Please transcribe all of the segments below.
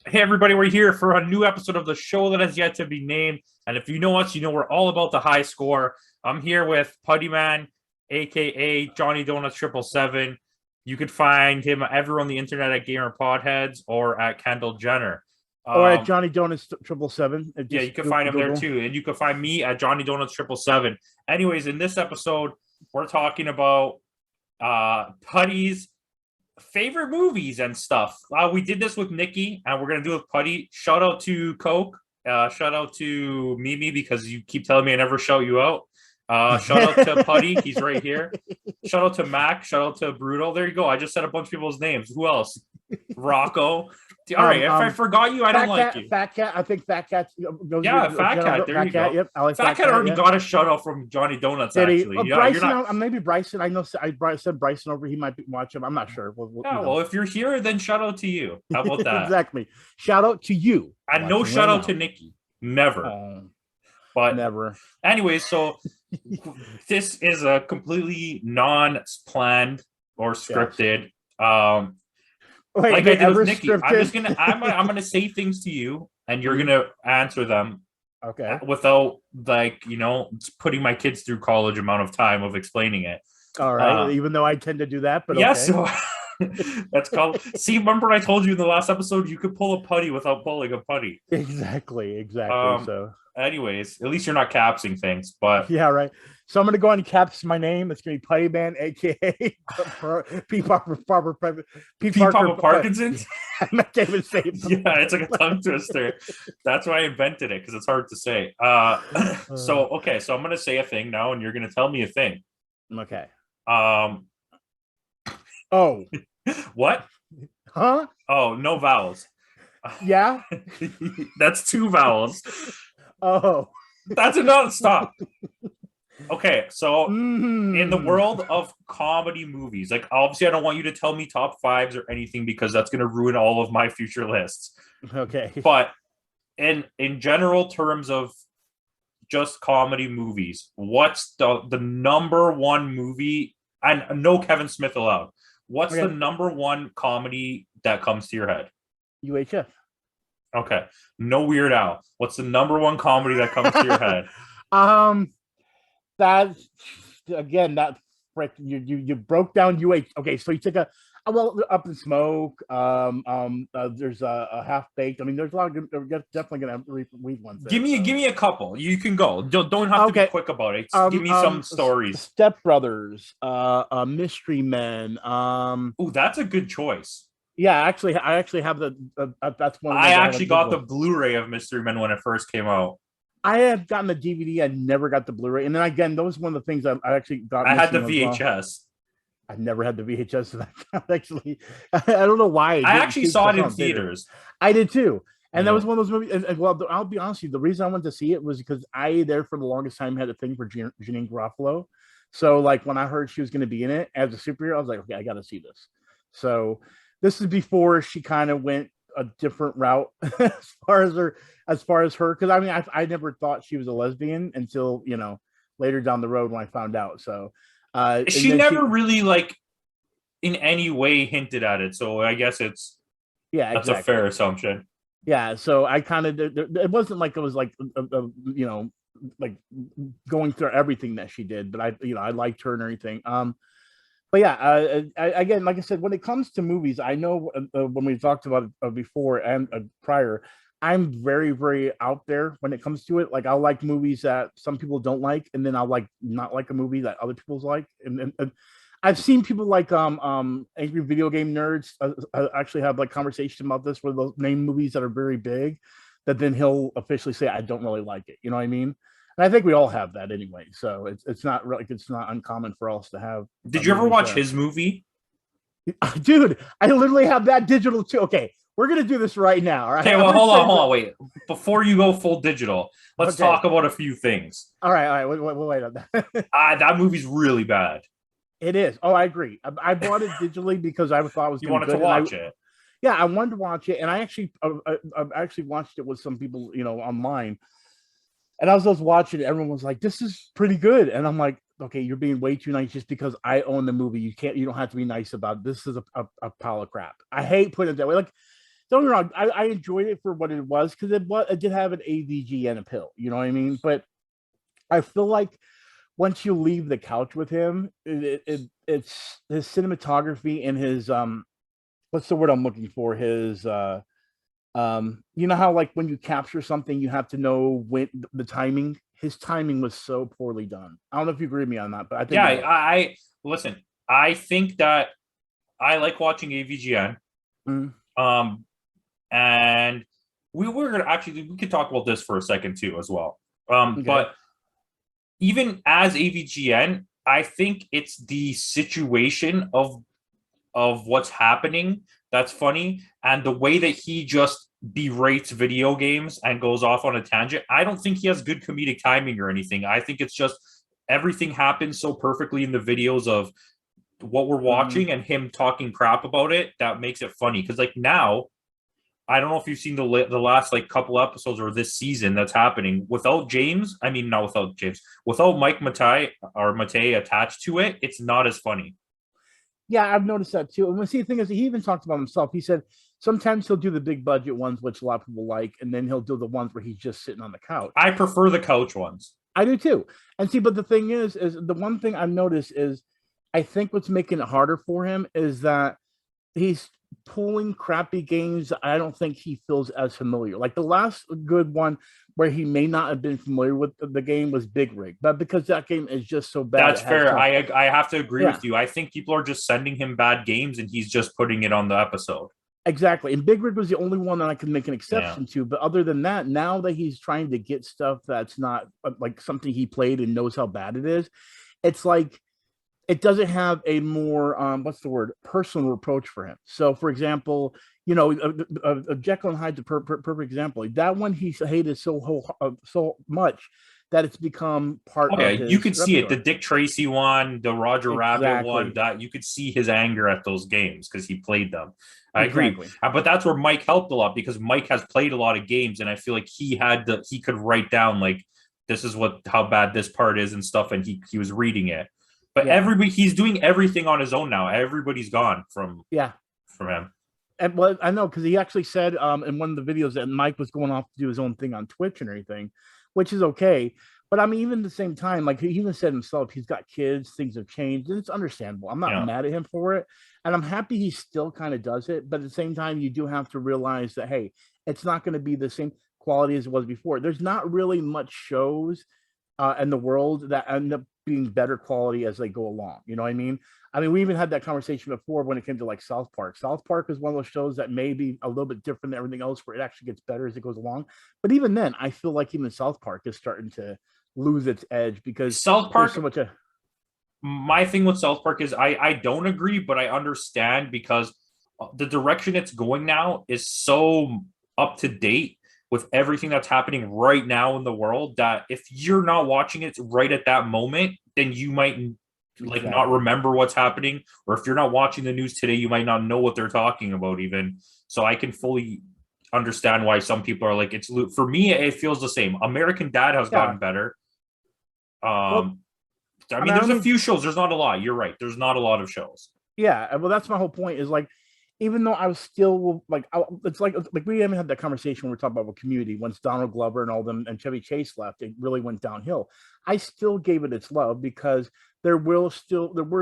Hey, everybody, we're here for a new episode of the show that has yet to be named. And if you know us, you know we're all about the high score. I'm here with Puttyman, aka Johnny Donuts 777. You could find him everywhere on the internet at Gamer Potheads or at Kendall Jenner. Or at Um, Johnny Donuts 777. yeah, you Just can find him there Google. too. And you can find me at Johnny Donuts 777. Anyways, in this episode, we're talking about Putty's favorite movies and stuff. We did this with Nikki, and we're gonna do it with Putty. Shout out to Coke. Shout out to Mimi because you keep telling me I never shout you out. Shout out to Putty. He's right here. Shout out to Mac. Shout out to Brutal. There you go. I just said a bunch of people's names. Who else? Rocco. All right. If I forgot you, I don't like you. Fat Cat. I think Fat Cat goes. Yeah, Fat Cat. There you go. Yep, I like Fat Cat already got a shout out from Johnny Donuts. Actually, yeah, Bryson. you're not. Maybe Bryson. I know. I said Bryson over. He might be watching. I'm not sure. Yeah, well, if you're here, then shout out to you. How about that? Exactly. Shout out to you. And no shout out to Nikki. Never. But never. Anyway, so this is a completely non-planned or scripted. Yes. Wait, like I did with Nikki. Scripted? I'm gonna say things to you, and you're gonna answer them. Okay. Without putting my kids through college amount of time of explaining it. All right. Even though I tend to do that, but yes. Okay. So that's called. See, remember I told you in the last episode you could pull a putty without pulling a putty. Exactly. So. Anyways, at least you're not capsing things, but yeah, right. So I'm gonna go ahead and caps my name. It's gonna be Puttyman, aka P. Papa Parkinson's. I can't even say it. Yeah, it's like a tongue twister. That's why I invented it because it's hard to say. So I'm gonna say a thing now, and you're gonna tell me a thing. Okay. Oh. What? Huh? Oh, no vowels. Yeah. That's two vowels. Oh. That's enough. Stop. Okay, so in the world of comedy movies, like obviously I don't want you to tell me top fives or anything because that's going to ruin all of my future lists. Okay. But in general terms of just comedy movies, what's the number one movie, and no Kevin Smith allowed, what's the number one comedy that comes to your head? UHF. Okay. No Weird Al. What's the number one comedy that comes to your head? That again, that you broke down UH. Okay, so you took Up in Smoke. There's a Half Baked. I mean, there's a lot of good. We're definitely gonna read ones. Give me a couple. You can go. Don't have to be quick about it. Give me some stories. Step Brothers. Mystery Men. Oh, that's a good choice. Yeah, I actually have that's one. I actually got the Blu-ray of Mystery Men when it first came out. I had gotten the DVD. I never got the Blu-ray, and then again, that was one of the things I actually got. I had the VHS. I never had the VHS. Actually, I don't know why. I actually saw it in theaters. I did too, and that was one of those movies. And well, I'll be honest with you. The reason I went to see it was because I there for the longest time had a thing for Janine Garofalo. So, like when I heard she was going to be in it as a superhero, I was like, okay, I got to see this. So. This is before she kind of went a different route as far as her. Because I mean, I never thought she was a lesbian until later down the road when I found out. So she never really like in any way hinted at it. So I guess that's a fair assumption. Yeah. So I kind of it wasn't like it was like like going through everything that she did, but I liked her and everything. But yeah, again, like I said, when it comes to movies, I know when we talked about it before and prior, I'm very, very out there when it comes to it. Like I'll like movies that some people don't like, and then I'll like not like a movie that other people's like. And I've seen people like angry video game nerds actually have like conversation about this, where they'll name movies that are very big, that then he'll officially say I don't really like it. You know what I mean? And I think we all have that anyway, so it's not uncommon for us to have. Did you ever watch his movie? Dude, I literally have that digital too. Okay, we're gonna do this right now. All right. Okay, well, hold on, wait. Before you go full digital, let's talk about a few things. All right. We'll wait on that. That movie's really bad. It is. Oh, I agree. I bought it digitally because I thought it was. You wanted to watch it. Yeah, I wanted to watch it, and I actually watched it with some people, online. And I was just watching it. Everyone was like, "This is pretty good," and I'm like, "Okay, you're being way too nice just because I own the movie. You don't have to be nice about it. This is a pile of crap." I hate putting it that way. Like, don't get me wrong, I enjoyed it for what it was because it did have an AVGN appeal. You know what I mean? But I feel like once you leave the couch with him, it's his cinematography and his what's the word I'm looking for? His you know how like when you capture something, you have to know when the timing. His timing was so poorly done. I don't know if you agree with me on that, but I think Yeah, I listen. I think that I like watching AVGN. Mhm. And we were gonna actually we could talk about this for a second too as well. Okay. But even as AVGN, I think it's the situation of what's happening that's funny, and the way that he just berates video games and goes off on a tangent. I don't think he has good comedic timing or anything. I think it's just everything happens so perfectly in the videos of what we're watching and him talking crap about it that makes it funny. Because like now, I don't know if you've seen the last like couple episodes or this season that's happening without James. I mean, not without James, without Mike Matei or Matei attached to it. It's not as funny. Yeah, I've noticed that too. And see, the thing is, he even talked about himself. He said sometimes he'll do the big budget ones, which a lot of people like, and then he'll do the ones where he's just sitting on the couch. I prefer the couch ones. I do too. And see, but the thing is the one thing I've noticed is I think what's making it harder for him is that he's pulling crappy games I don't think he feels as familiar. Like the last good one where he may not have been familiar with the game was Big Rig, but because that game is just so bad. That's fair. I have to agree with you. I think people are just sending him bad games and he's just putting it on the episode. Exactly. And Big Rig was the only one that I could make an exception to. But other than that, now that he's trying to get stuff that's not like something he played and knows how bad it is, it's like it doesn't have a more what's the word, personal approach for him. So for example, you know, Jekyll and Hyde's a perfect example. That one he hated so much that it's become part of his you could see it, repertoire. the Dick Tracy one, the Roger Rabbit one, that you could see his anger at those games because he played them. I agree. But that's where Mike helped a lot because Mike has played a lot of games and I feel like he could write down like this is how bad this part is and stuff, and he was reading it. But he's doing everything on his own now. Everybody's gone from him. And well, I know because he actually said in one of the videos that Mike was going off to do his own thing on Twitch and everything, which is okay. But I mean, even at the same time, like he even said himself, he's got kids, things have changed, and it's understandable. I'm not mad at him for it, and I'm happy he still kind of does it. But at the same time, you do have to realize that hey, it's not going to be the same quality as it was before. There's not really much shows in the world that end up being better quality as they go along. You know what I mean? I mean, we even had that conversation before when it came to like South Park. South Park is one of those shows that may be a little bit different than everything else, where it actually gets better as it goes along. But even then, I feel like even South Park is starting to lose its edge because South Park. My thing with South Park is I don't agree, but I understand because the direction it's going now is so up to date with everything that's happening right now in the world that if you're not watching it right at that moment, then you might not remember what's happening, or if you're not watching the news today, you might not know what they're talking about even. So I can fully understand why some people are like, it's for me, it feels the same. American Dad has gotten better. I mean, there's a few shows. There's not a lot. You're right. There's not a lot of shows. Yeah, well, that's my whole point. Is like, even though I was still like, it's like we haven't had that conversation when we're talking about Community. Once Donald Glover and all them and Chevy Chase left, it really went downhill. I still gave it its love because there were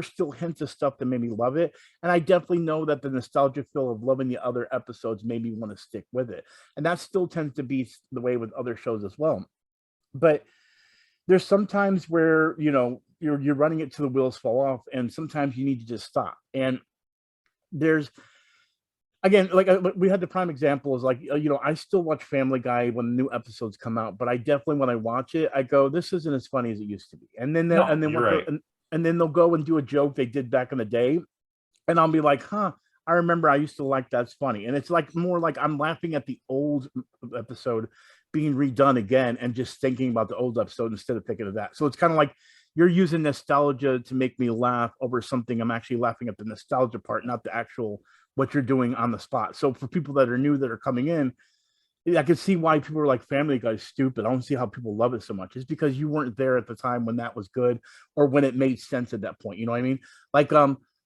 still hints of stuff that made me love it, and I definitely know that the nostalgia feel of loving the other episodes made me want to stick with it, and that still tends to be the way with other shows as well. But there's sometimes where you're running it till the wheels fall off, and sometimes you need to just stop. And there's again, like we had the prime example is like, I still watch Family Guy when new episodes come out, but I definitely, when I watch it, I go, this isn't as funny as it used to be. And then then they'll go and do a joke they did back in the day, and I'll be like, I remember I used to like that's funny. And it's like more like I'm laughing at the old episode being redone again and just thinking about the old episode instead of thinking of that. So it's kind of like you're using nostalgia to make me laugh over something. I'm actually laughing at the nostalgia part, not the actual what you're doing on the spot. So for people that are new that are coming in, I can see why people are like, Family Guy's stupid. I don't see how people love it so much. It's because you weren't there at the time when that was good or when it made sense at that point. You know what I mean? Like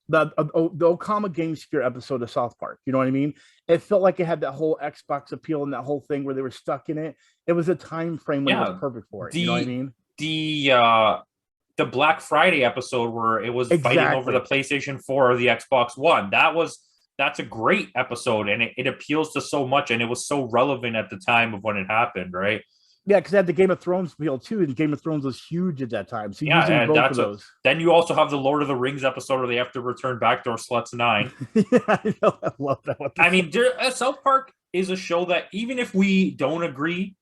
the Okama Game Sphere episode of South Park. You know what I mean? It felt like it had that whole Xbox appeal and that whole thing where they were stuck in it. It was a time frame when it was perfect for it. You know what I mean? The Black Friday episode where it was fighting over the PlayStation 4 or the Xbox One. That's a great episode, and it appeals to so much, and it was so relevant at the time of when it happened, right? Yeah, because it had the Game of Thrones feel too, and Game of Thrones was huge at that time. So using both of those. Then you also have the Lord of the Rings episode where they have to return Backdoor Sluts 9. Yeah, I know. I love that one. I mean, South Park is a show that even if we don't agree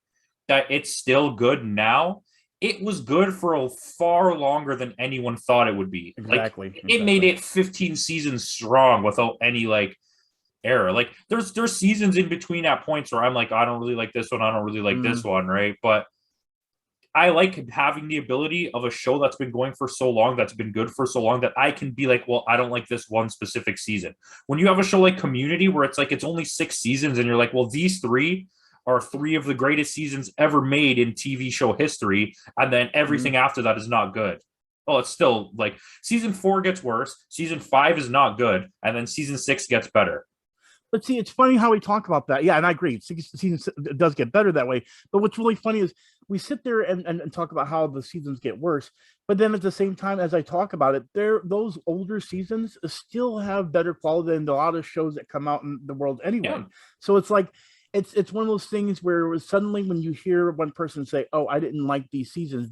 that it's still good now, it was good for far longer than anyone thought it would be. Exactly. It made it 15 seasons strong without any error. Like there's seasons in between at points where I'm like, I don't really like this one, I don't really like this one, right? But I like having the ability of a show that's been going for so long, that's been good for so long, that I can be like, well, I don't like this one specific season. When you have a show like Community where it's like it's only 6 seasons and you're like, well, these 3 are 3 of the greatest seasons ever made in TV show history, and then everything after that is not good. Well, it's still like season 4 gets worse, season 5 is not good, and then season 6 gets better. But see, it's funny how we talk about that. Yeah, and I agree. Season does get better that way. But what's really funny is we sit there and talk about how the seasons get worse. But then at the same time, as I talk about it, those older seasons still have better quality than a lot of shows that come out in the world anyway. Yeah. So it's like, it's one of those things where suddenly when you hear one person say, oh, I didn't like these seasons,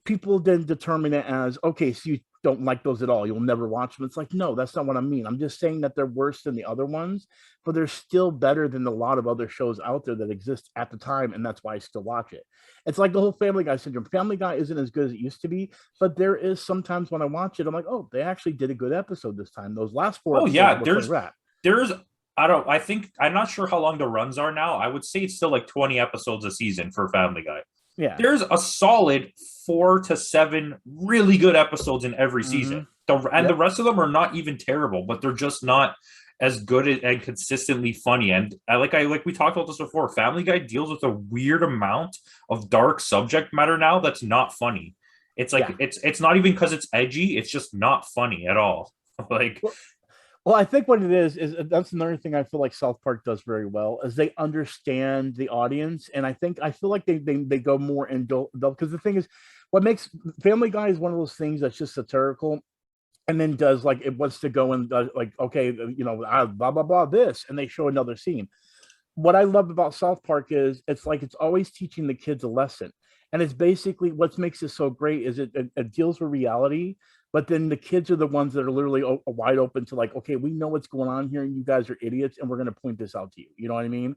people then determine it as, okay, so you don't like those at all, you'll never watch them. It's like, no, that's not what I mean. I'm just saying that they're worse than the other ones, but they're still better than a lot of other shows out there that exist at the time, and that's why I still watch it. It's like the whole Family Guy syndrome. Family Guy isn't as good as it used to be, but there is sometimes when I watch it, I'm like, oh, they actually did a good episode this time. Those last 4 episodes, yeah, I'm not sure how long the runs are now. I would say it's still like 20 episodes a season for Family Guy. Yeah, there's a solid 4 to 7 really good episodes in every season. The rest of them are not even terrible, but they're just not as good and consistently funny. And like we talked about this before, Family Guy deals with a weird amount of dark subject matter now that's not funny. It's like it's not even because it's edgy, it's just not funny at all. Well, I think what it is that's another thing I feel like South Park does very well is they understand the audience, and I feel like they go more in because the thing is, what makes Family Guy is one of those things that's just satirical, and then does like it wants to go and okay, blah blah blah this, and they show another scene. What I love about South Park is it's always teaching the kids a lesson, and it's basically what makes it so great is it deals with reality. But then the kids are the ones that are literally wide open to like, okay, we know what's going on here, and you guys are idiots, and we're going to point this out to you. You know what I mean?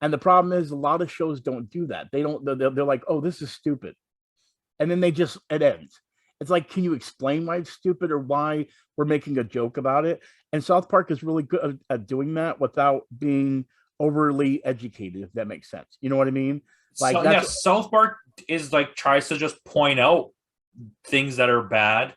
And the problem is a lot of shows don't do that. They don't. They're like, oh, this is stupid, and then it ends. It's like, can you explain why it's stupid or why we're making a joke about it? And South Park is really good at doing that without being overly educated, if that makes sense. You know what I mean? South Park is tries to just point out things that are bad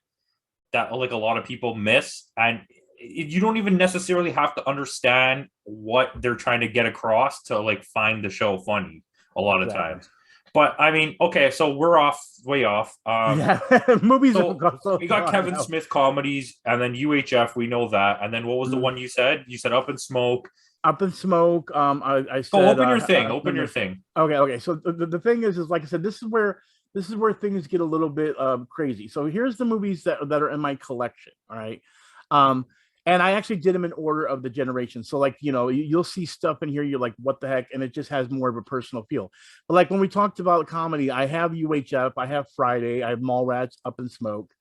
that a lot of people miss, and you don't even necessarily have to understand what they're trying to get across to find the show funny a lot of times. But I mean, okay, so we're way off. Movies. We got Kevin Smith comedies, and then UHF. We know that. And then what was the one you said? You said Up in Smoke. Up in Smoke. I said. Open your thing. Open your thing. Okay. So the thing is like I said, this is where things get a little bit crazy. So here's the movies that are in my collection. All right. And I actually did them in order of the generation. So you'll see stuff in here. You're like, what the heck? And it just has more of a personal feel. But when we talked about comedy, I have UHF, I have Friday, I have Mallrats, Up in Smoke.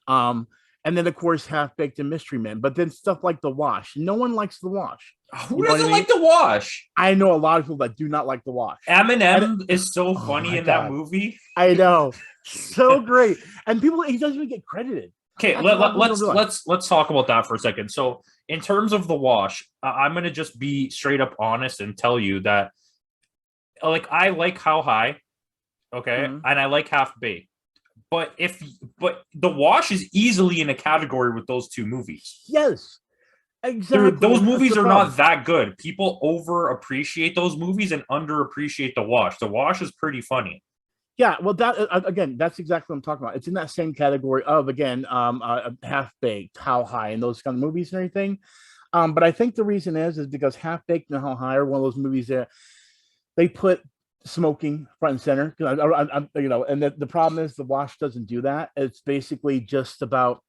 And then of course, Half Baked and Mystery Men. But then stuff like The Wash. No one likes The Wash. Who doesn't like The Wash? I know a lot of people that do not like The Wash. Eminem is so funny in that movie. I know, so great, and he doesn't even get credited. Okay, let's talk about that for a second. So, in terms of The Wash, I'm gonna just be straight up honest and tell you that, I like How High, okay, and I like Half Baked, but The Wash is easily in a category with those two movies. Yes. Exactly. Those movies are not that good. People over appreciate those movies and underappreciate The Wash. The Wash is pretty funny. Yeah, well, that again, that's exactly what I'm talking about. It's in that same category of again, Half Baked, How High, and those kind of movies and everything. But I think the reason is because Half Baked and How High are one of those movies that they put smoking front and center. And the problem is the Wash doesn't do that. It's basically just about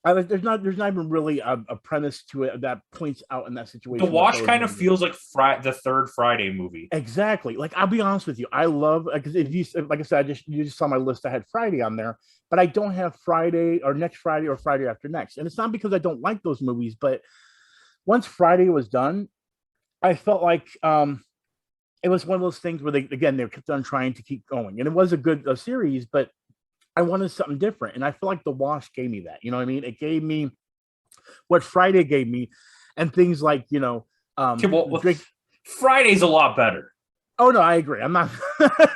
there's not even really a premise to it that points out in that The situation. Wash kind of feels like the third Friday movie. Exactly. Like I'll be honest with you, I love because if you like I said, you just saw my list. I had Friday on there, but I don't have Friday or next Friday or Friday after next. And it's not because I don't like those movies, but once Friday was done, I felt like it was one of those things where they kept on trying to keep going, and it was a series, but I wanted something different, and I feel like The Wash gave me that. You know what I mean? It gave me what Friday gave me, and things like Friday's a lot better. Oh no, I agree. I'm not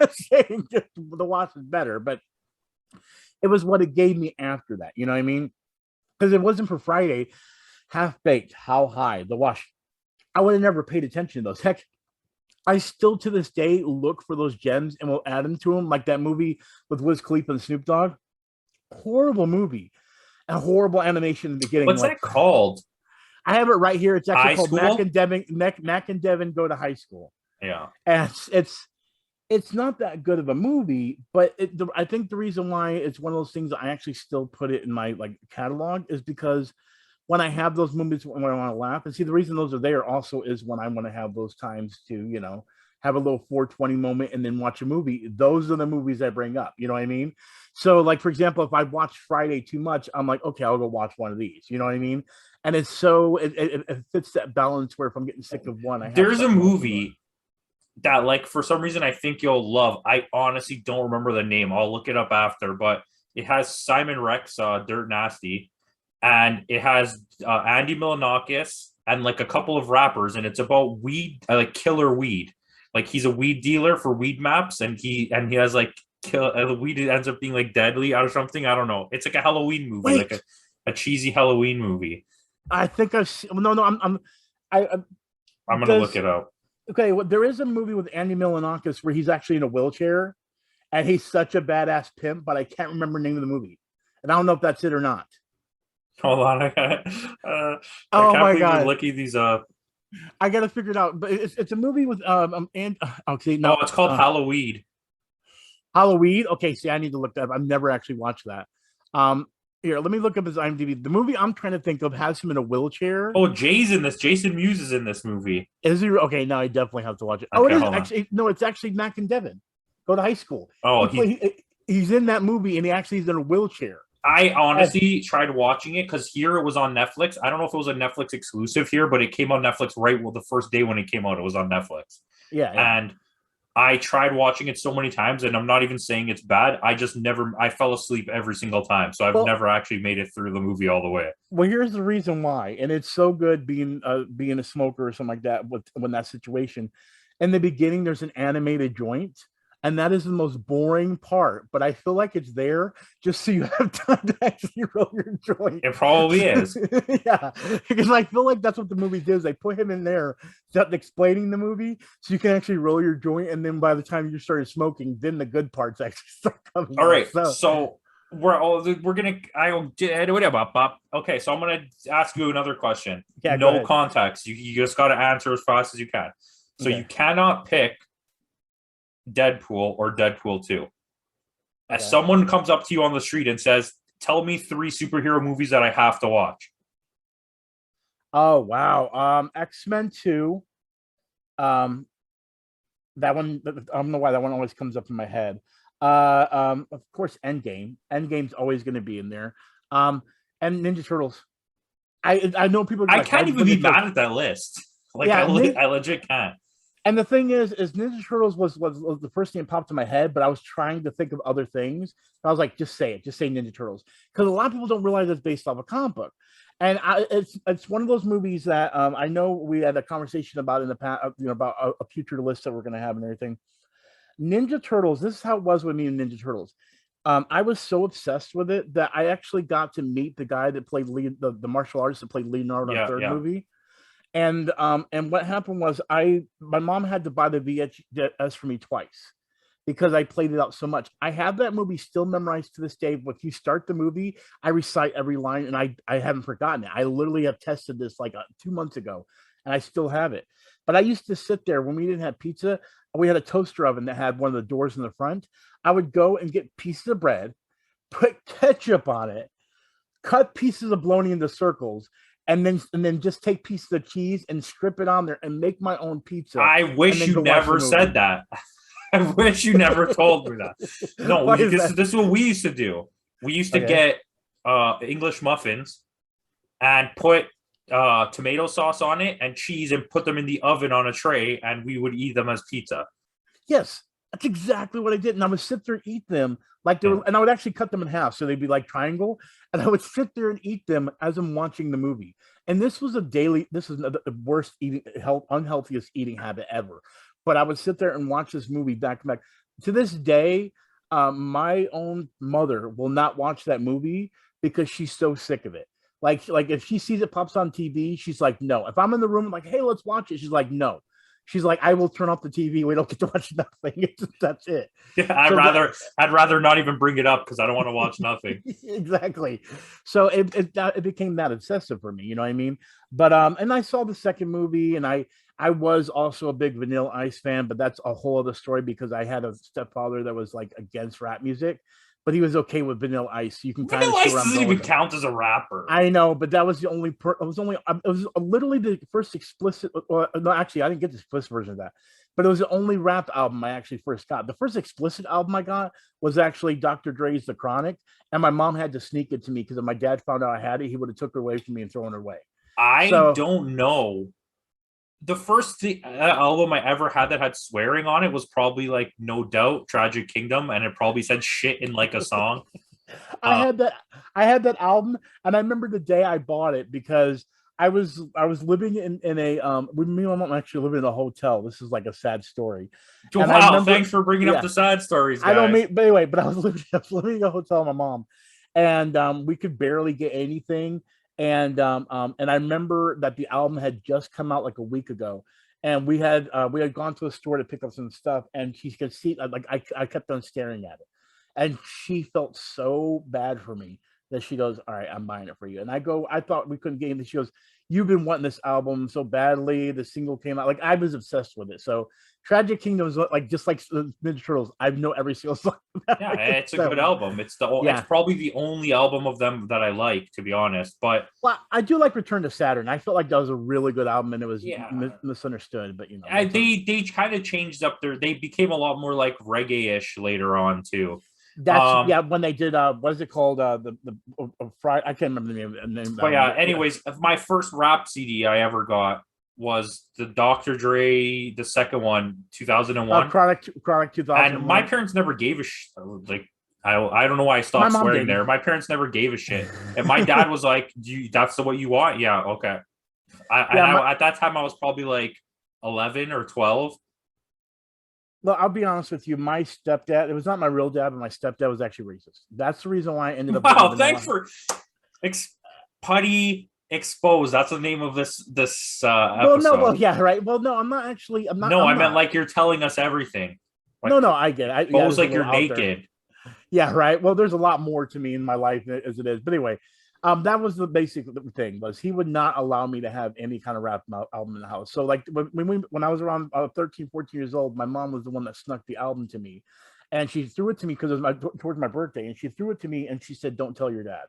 saying just The Wash is better, but it was what it gave me after that. You know what I mean? Because it wasn't for Friday, Half Baked, How High, The Wash, I would have never paid attention to those. Heck, I still to this day look for those gems and will add them to them, like that movie with Wiz Khalifa and Snoop Dogg. Horrible movie and horrible animation in the beginning. What's that called? I have it right here. It's actually called Mac and Devin Go to High School. Yeah, and it's not that good of a movie, but I think the reason why it's one of those things that I actually still put it in my like catalog is because when I have those movies when I want to laugh, and see the reason those are there also is when I want to have those times to have a little 420 moment and then watch a movie. Those are the movies I bring up. You know what I mean? So like for example, if I watch Friday too much, I'm like, okay, I'll go watch one of these. You know what I mean? And it's so it fits that balance where if I'm getting sick of one, there's a movie that like for some reason I think you'll love. I honestly don't remember the name. I'll look it up after, but it has Simon Rex, Dirt Nasty, and it has Andy Milonakis and like a couple of rappers, and it's about weed, like killer weed. Like he's a weed dealer for weed maps, and he has like the weed ends up being like deadly or something. I don't know. It's like a Halloween movie, like a cheesy Halloween movie. I think I've seen, no, I'm gonna look it up. Okay, well, there is a movie with Andy Milonakis where he's actually in a wheelchair, and he's such a badass pimp, but I can't remember the name of the movie, and I don't know if that's it or not. Hold on, I can't believe you're looking these up. I gotta figure it out, but it's a movie with and okay, no, it's called Halloween. Halloween. Okay, see, I need to look that up. I've never actually watched that. Here, let me look up his IMDb. The movie I'm trying to think of has him in a wheelchair. Oh, Jay's in this. Jason Mewes is in this movie. Is he? Okay, now I definitely have to watch it. Okay, it is actually no. It's actually Mac and Devin Go to High School. Oh, he's in that movie, and he actually is in a wheelchair. I honestly tried watching it because here it was on Netflix. I don't know if it was a Netflix exclusive here, but it came on Netflix the first day when it came out. It was on Netflix. Yeah. And I tried watching it so many times, and I'm not even saying it's bad. I fell asleep every single time. So I've never actually made it through the movie all the way. Well, here's the reason why. And it's so good being a smoker or something like that when that situation. In the beginning, there's an animated joint. And that is the most boring part, but I feel like it's there just so you have time to actually roll your joint. It probably is. Yeah, because I feel like that's what the movie does. They put him in there, explaining the movie, so you can actually roll your joint, and then by the time you started smoking, then the good parts actually start coming. All right, so we're gonna. Okay, so I'm gonna ask you another question. Yeah, no context. You just got to answer as fast as you can. So you cannot pick Deadpool or Deadpool 2. As someone comes up to you on the street and says, tell me 3 superhero movies that I have to watch. Oh wow. X-Men 2. That one, I don't know why that one always comes up in my head. Of course, Endgame. Endgame's always going to be in there. And Ninja Turtles. I know people I can't even be mad at that list. Like I legit can't. And the thing is Ninja Turtles was the first thing that popped in my head, but I was trying to think of other things. I was like, just say it. Just say Ninja Turtles. Because a lot of people don't realize it's based off a comic book. And it's one of those movies that I know we had a conversation about in the past, about a future list that we're going to have and everything. Ninja Turtles, this is how it was with me in Ninja Turtles. I was so obsessed with it that I actually got to meet the guy that played the martial artist that played Leonardo in the third movie. And what happened was my mom had to buy the VHS for me twice because I played it out so much. I have that movie still memorized to this day. If you start the movie, I recite every line, and I haven't forgotten it. I literally have tested this like 2 months ago, and I still have it. But I used to sit there when we didn't have pizza. We had a toaster oven that had one of the doors in the front. I would go and get pieces of bread, put ketchup on it, cut pieces of bologna into circles, and then just take pieces of cheese and strip it on there and make my own pizza. I wish you never said that. I wish you never told me that. No, this is what we used to do. We used to get English muffins and put tomato sauce on it and cheese and put them in the oven on a tray, and we would eat them as pizza. Yes, that's exactly what I did. And I would sit there and eat them like they were, and I would actually cut them in half so they'd be like triangle. And I would sit there and eat them as I'm watching the movie. And this is the worst unhealthiest eating habit ever. But I would sit there and watch this movie back to back. To this day, my own mother will not watch that movie because she's so sick of it. Like if she sees it pops on TV, she's like, no. If I'm in the room, I'm like, hey, let's watch it. She's like, no. She's like, I will turn off the TV. We don't get to watch nothing. That's it. Yeah, I'd rather not even bring it up because I don't want to watch nothing. Exactly. So it became that obsessive for me. You know what I mean? But and I saw the second movie, and I was also a big Vanilla Ice fan, but that's a whole other story because I had a stepfather that was like against rap music, but he was okay with Vanilla Ice. You can kind of see where I'm going. Doesn't even count as a rapper. I know, but that was the only. It was literally the first explicit. No, actually, I didn't get the explicit version of that, but it was the only rap album I actually first got. The first explicit album I got was actually Dr. Dre's The Chronic, and my mom had to sneak it to me because if my dad found out I had it, he would have took it away from me and thrown it away. I don't know. The first album I ever had that had swearing on it was probably like No Doubt, Tragic Kingdom, and it probably said shit in like a song. I had that album, and I remember the day I bought it because I was living in a me and my mom actually living in a hotel. This is like a sad story. Wow, thanks for bringing up the sad stories, guys. I don't mean, but anyway, but I was living in a hotel with my mom, and we could barely get anything. And I remember that the album had just come out like a week ago, and we had gone to a store to pick up some stuff, and she could see like I kept on staring at it, and she felt so bad for me that she goes, all right, I'm buying it for you. And I thought we couldn't get anything. She goes, you've been wanting this album so badly. The single came out. Like I was obsessed with it. So Tragic Kingdom is like, just like Ninja Turtles. I know every single song. Yeah, it's a good album. It's probably the only album of them that I like, to be honest. But I do like Return to Saturn. I felt like that was a really good album, and it was misunderstood. But they kind of changed up they became a lot more like reggae-ish later on too. That's when they did what is it called the Friday, I can't remember the name. But anyways, my first rap CD I ever got was the Dr. Dre, the second one, 2001. Chronic 2001. And my parents never gave a shit. Like I don't know why I stopped swearing there. My parents never gave a shit, and my dad was like, "That's what you want? Yeah, okay." At that time I was probably like 11 or 12. Well, I'll be honest with you. My stepdad, it was not my real dad, but my stepdad was actually racist. That's the reason why I ended up. Wow, thanks for Putty Exposed. That's the name of this episode. I'm not actually. I'm not. No, I meant like you're telling us everything. Like, no, I get it. It was like you're naked. Yeah, right. Well, there's a lot more to me in my life as it is. But anyway, that was the basic thing. Was he would not allow me to have any kind of rap album in the house. So like when I was around 13, 14 years old, my mom was the one that snuck the album to me, and she threw it to me because it was towards my birthday, and she threw it to me and she said, "Don't tell your dad."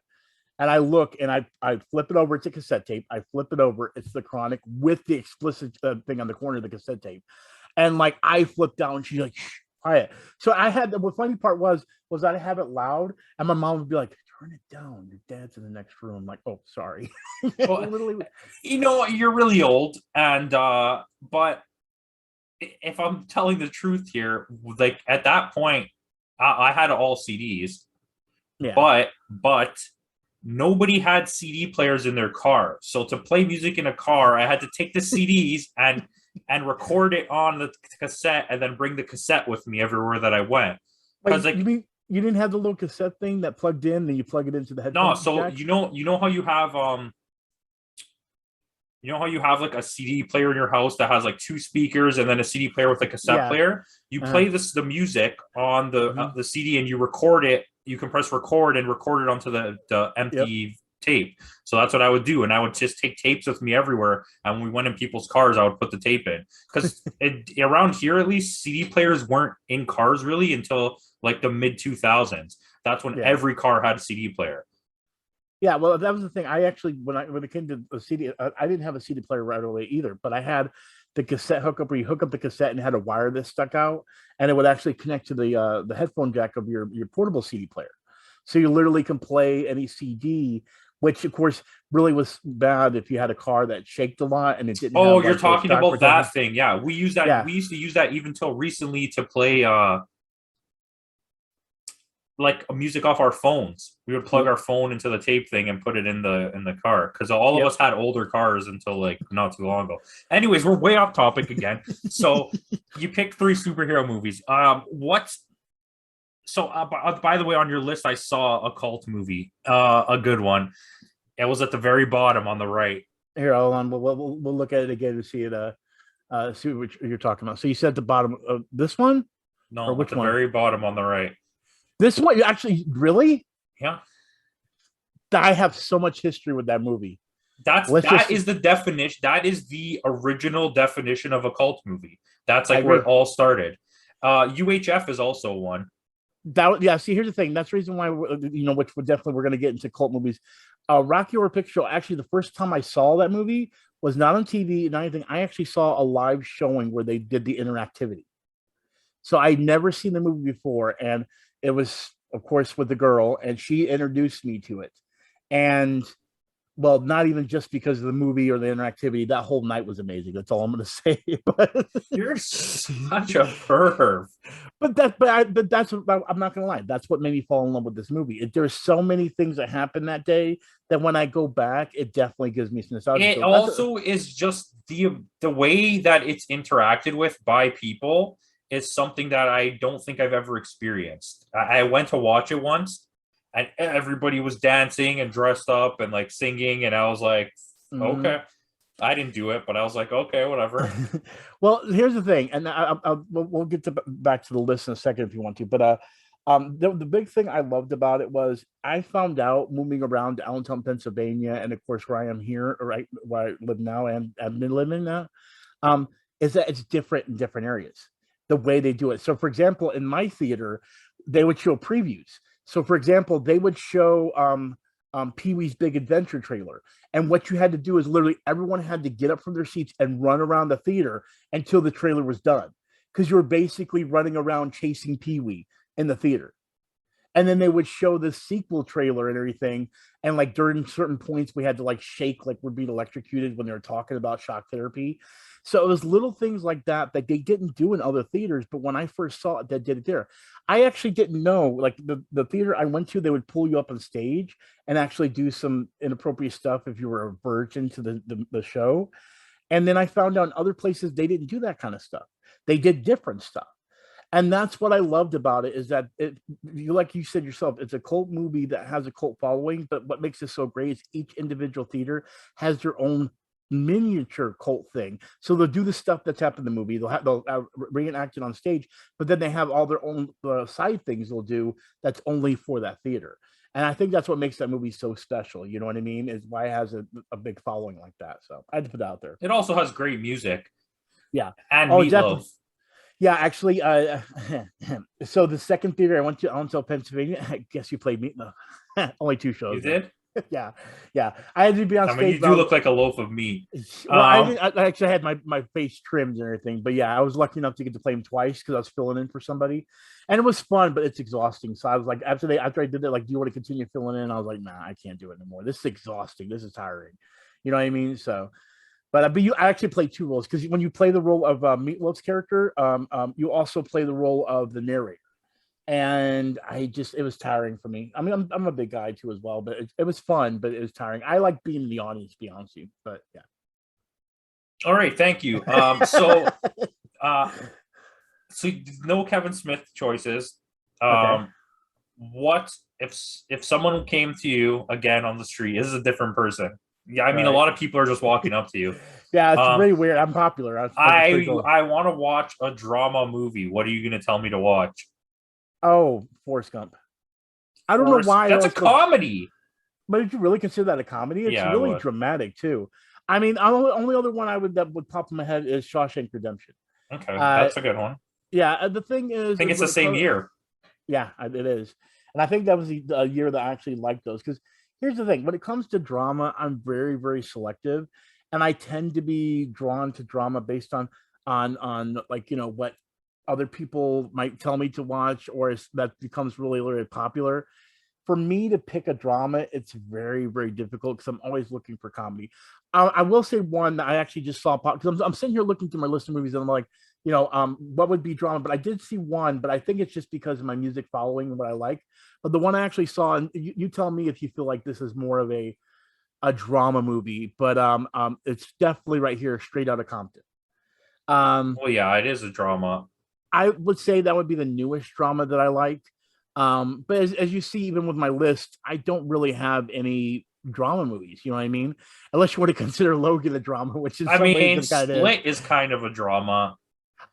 And I look and I flip it over. It's a cassette tape. I flip it over. It's the Chronic with the explicit thing on the corner of the cassette tape. And like I flipped out, and she's like, "Shh, quiet." So I had the funny part was I have it loud, and my mom would be like, "Turn it down. Your dad's in the next room." I'm like, "Oh, sorry." Well, literally, you're really old, and but if I'm telling the truth here, like at that point, I had all CDs, but nobody had CD players in their car. So to play music in a car, I had to take the CDs and record it on the cassette, and then bring the cassette with me everywhere that I went. Because you mean you didn't have the little cassette thing that plugged in, and you plug it into the headphones? No, so jack? you know how you have You know how you have like a CD player in your house that has like two speakers and then a CD player with a cassette Yeah. player? You play the music on the CD and you record it. You can press record and record it onto the Yep. empty tape. So that's what I would do, and I would just take tapes with me everywhere. And when we went in people's cars, I would put the tape in because around here at least CD players weren't in cars really until like the mid 2000s. That's when Yeah. every car had a CD player. Yeah, well, that was the thing. I actually, when it came to the CD, I didn't have a CD player right away either, but I had the cassette hookup where you hook up the cassette and had a wire that stuck out, and it would actually connect to the headphone jack of your portable CD player. So you literally can play any CD, which of course really was bad if you had a car that shaked a lot and it didn't have Oh, you're like the talking shock about protection. that thing. Yeah, we use that. Yeah, We used to use that even till recently to play like music off our phones. We would plug yep, our phone into the tape thing and put it in the car because all of yep. us had older cars until like not too long ago. Anyways, we're way off topic again. So you picked three superhero movies. What's so by the way, on your list, I saw a cult movie, a good one. It was at the very bottom on the right. Here, hold on. We'll look at it again to see it. See what you're talking about. So you said at the bottom of this one, or No, at which the one? very bottom on the right. This one, actually, really? Yeah. I have so much history with that movie. That is the definition. That is the original definition of a cult movie. That's like where it all started. UHF is also one. Yeah. See, here's the thing. That's the reason why which we're going to get into cult movies. Rocky Horror Picture Show. Actually, the first time I saw that movie was not on TV, not anything. I actually saw a live showing where they did the interactivity. So I'd never seen the movie before, and it was, of course, with the girl, and she introduced me to it. And well, not even just because of the movie or the interactivity. That whole night was amazing. That's all I'm going to say. You're such a perv. But that's what, I'm not going to lie. That's what made me fall in love with this movie. There's so many things that happened that day that when I go back, it definitely gives me some nostalgia. It also is just the way that it's interacted with by people is something that I don't think I've ever experienced. I went to watch it once and everybody was dancing and dressed up and like singing. And I was like, okay, I didn't do it, but I was like, okay, whatever. Well, here's the thing. And we'll get back to the list in a second if you want to, but, the big thing I loved about it was I found out moving around Allentown, Pennsylvania, and of course where I am here, right where I live now and I've been living now, is that it's different in different areas, the way they do it. So for example, in my theater, they would show previews. So for example, they would show Pee-wee's Big Adventure trailer. And what you had to do is literally everyone had to get up from their seats and run around the theater until the trailer was done. Because you were basically running around chasing Pee-wee in the theater. And then they would show the sequel trailer and everything. And like during certain points, we had to like shake like we're being electrocuted when they were talking about shock therapy. So it was little things like that that they didn't do in other theaters. But when I first saw it, they did it there. I actually didn't know, like the theater I went to, they would pull you up on stage and actually do some inappropriate stuff if you were a virgin to the show. And then I found out in other places they didn't do that kind of stuff. They did different stuff. And that's what I loved about it is that like you said yourself, it's a cult movie that has a cult following. But what makes it so great is each individual theater has their own miniature cult thing. So they'll do the stuff that's happened in the movie. They'll reenact it on stage, but then they have all their own side things they'll do that's only for that theater. And I think that's what makes that movie so special. You know what I mean? Is why it has a big following like that. So I had to put it out there. It also has great music. Yeah. And Meatloaf. Definitely. Yeah, actually, so the second theater I went to, Allentown, Pennsylvania, I guess you played Meatloaf. Only 2 shows. You did? Yeah. I had to be on stage. I mean, you do look like a loaf of meat. Well, I actually had my face trimmed and everything, but yeah, I was lucky enough to get to play him twice because I was filling in for somebody, and it was fun, but it's exhausting. So I was like, after I did that, like, do you want to continue filling in? I was like, nah, I can't do it anymore. This is exhausting. This is tiring. You know what I mean? So. But I actually play 2 roles because when you play the role of Meatloaf's character, you also play the role of the narrator, and it was tiring for me. I mean, I'm a big guy too as well, but it was fun, but it was tiring. I like being in the audience, to be honest with you, but yeah. All right, thank you. So no Kevin Smith choices. Okay. What if someone came to you again on the street? This is a different person. Yeah, I mean, a Right. lot of people are just walking up to you. Yeah, it's Um, really weird. I'm popular. It's pretty cool. I want to watch a drama movie. What are you going to tell me to watch? Oh, Forrest Gump. I don't know Forrest, why I that's a always feel, comedy. but did you really consider that a comedy? It's Yeah, I really would. dramatic too. I mean, only other one I would that would pop in my head is Shawshank Redemption. Okay, Uh, that's a good one. yeah. The thing I is, think it's the when it same comes, year. yeah, it is, and I think that was the year that I actually liked those because here's the thing: when it comes to drama, I'm very, very selective, and I tend to be drawn to drama based on like what other people might tell me to watch, or that becomes really, really popular. For me to pick a drama, it's very, very difficult because I'm always looking for comedy. I will say one that I actually just saw pop because I'm sitting here looking through my list of movies and I'm like, what would be drama? But I did see one, but I think it's just because of my music following and what I like. But the one I actually saw, and you tell me if you feel like this is more of a drama movie, but it's definitely right here, straight out of Compton. Well, yeah, it is a drama. I would say that would be the newest drama that I liked. But as you see, even with my list, I don't really have any drama movies. You know what I mean? Unless you want to consider Logan a drama, which in I some ways mean, it kind of is. Split is kind of a drama.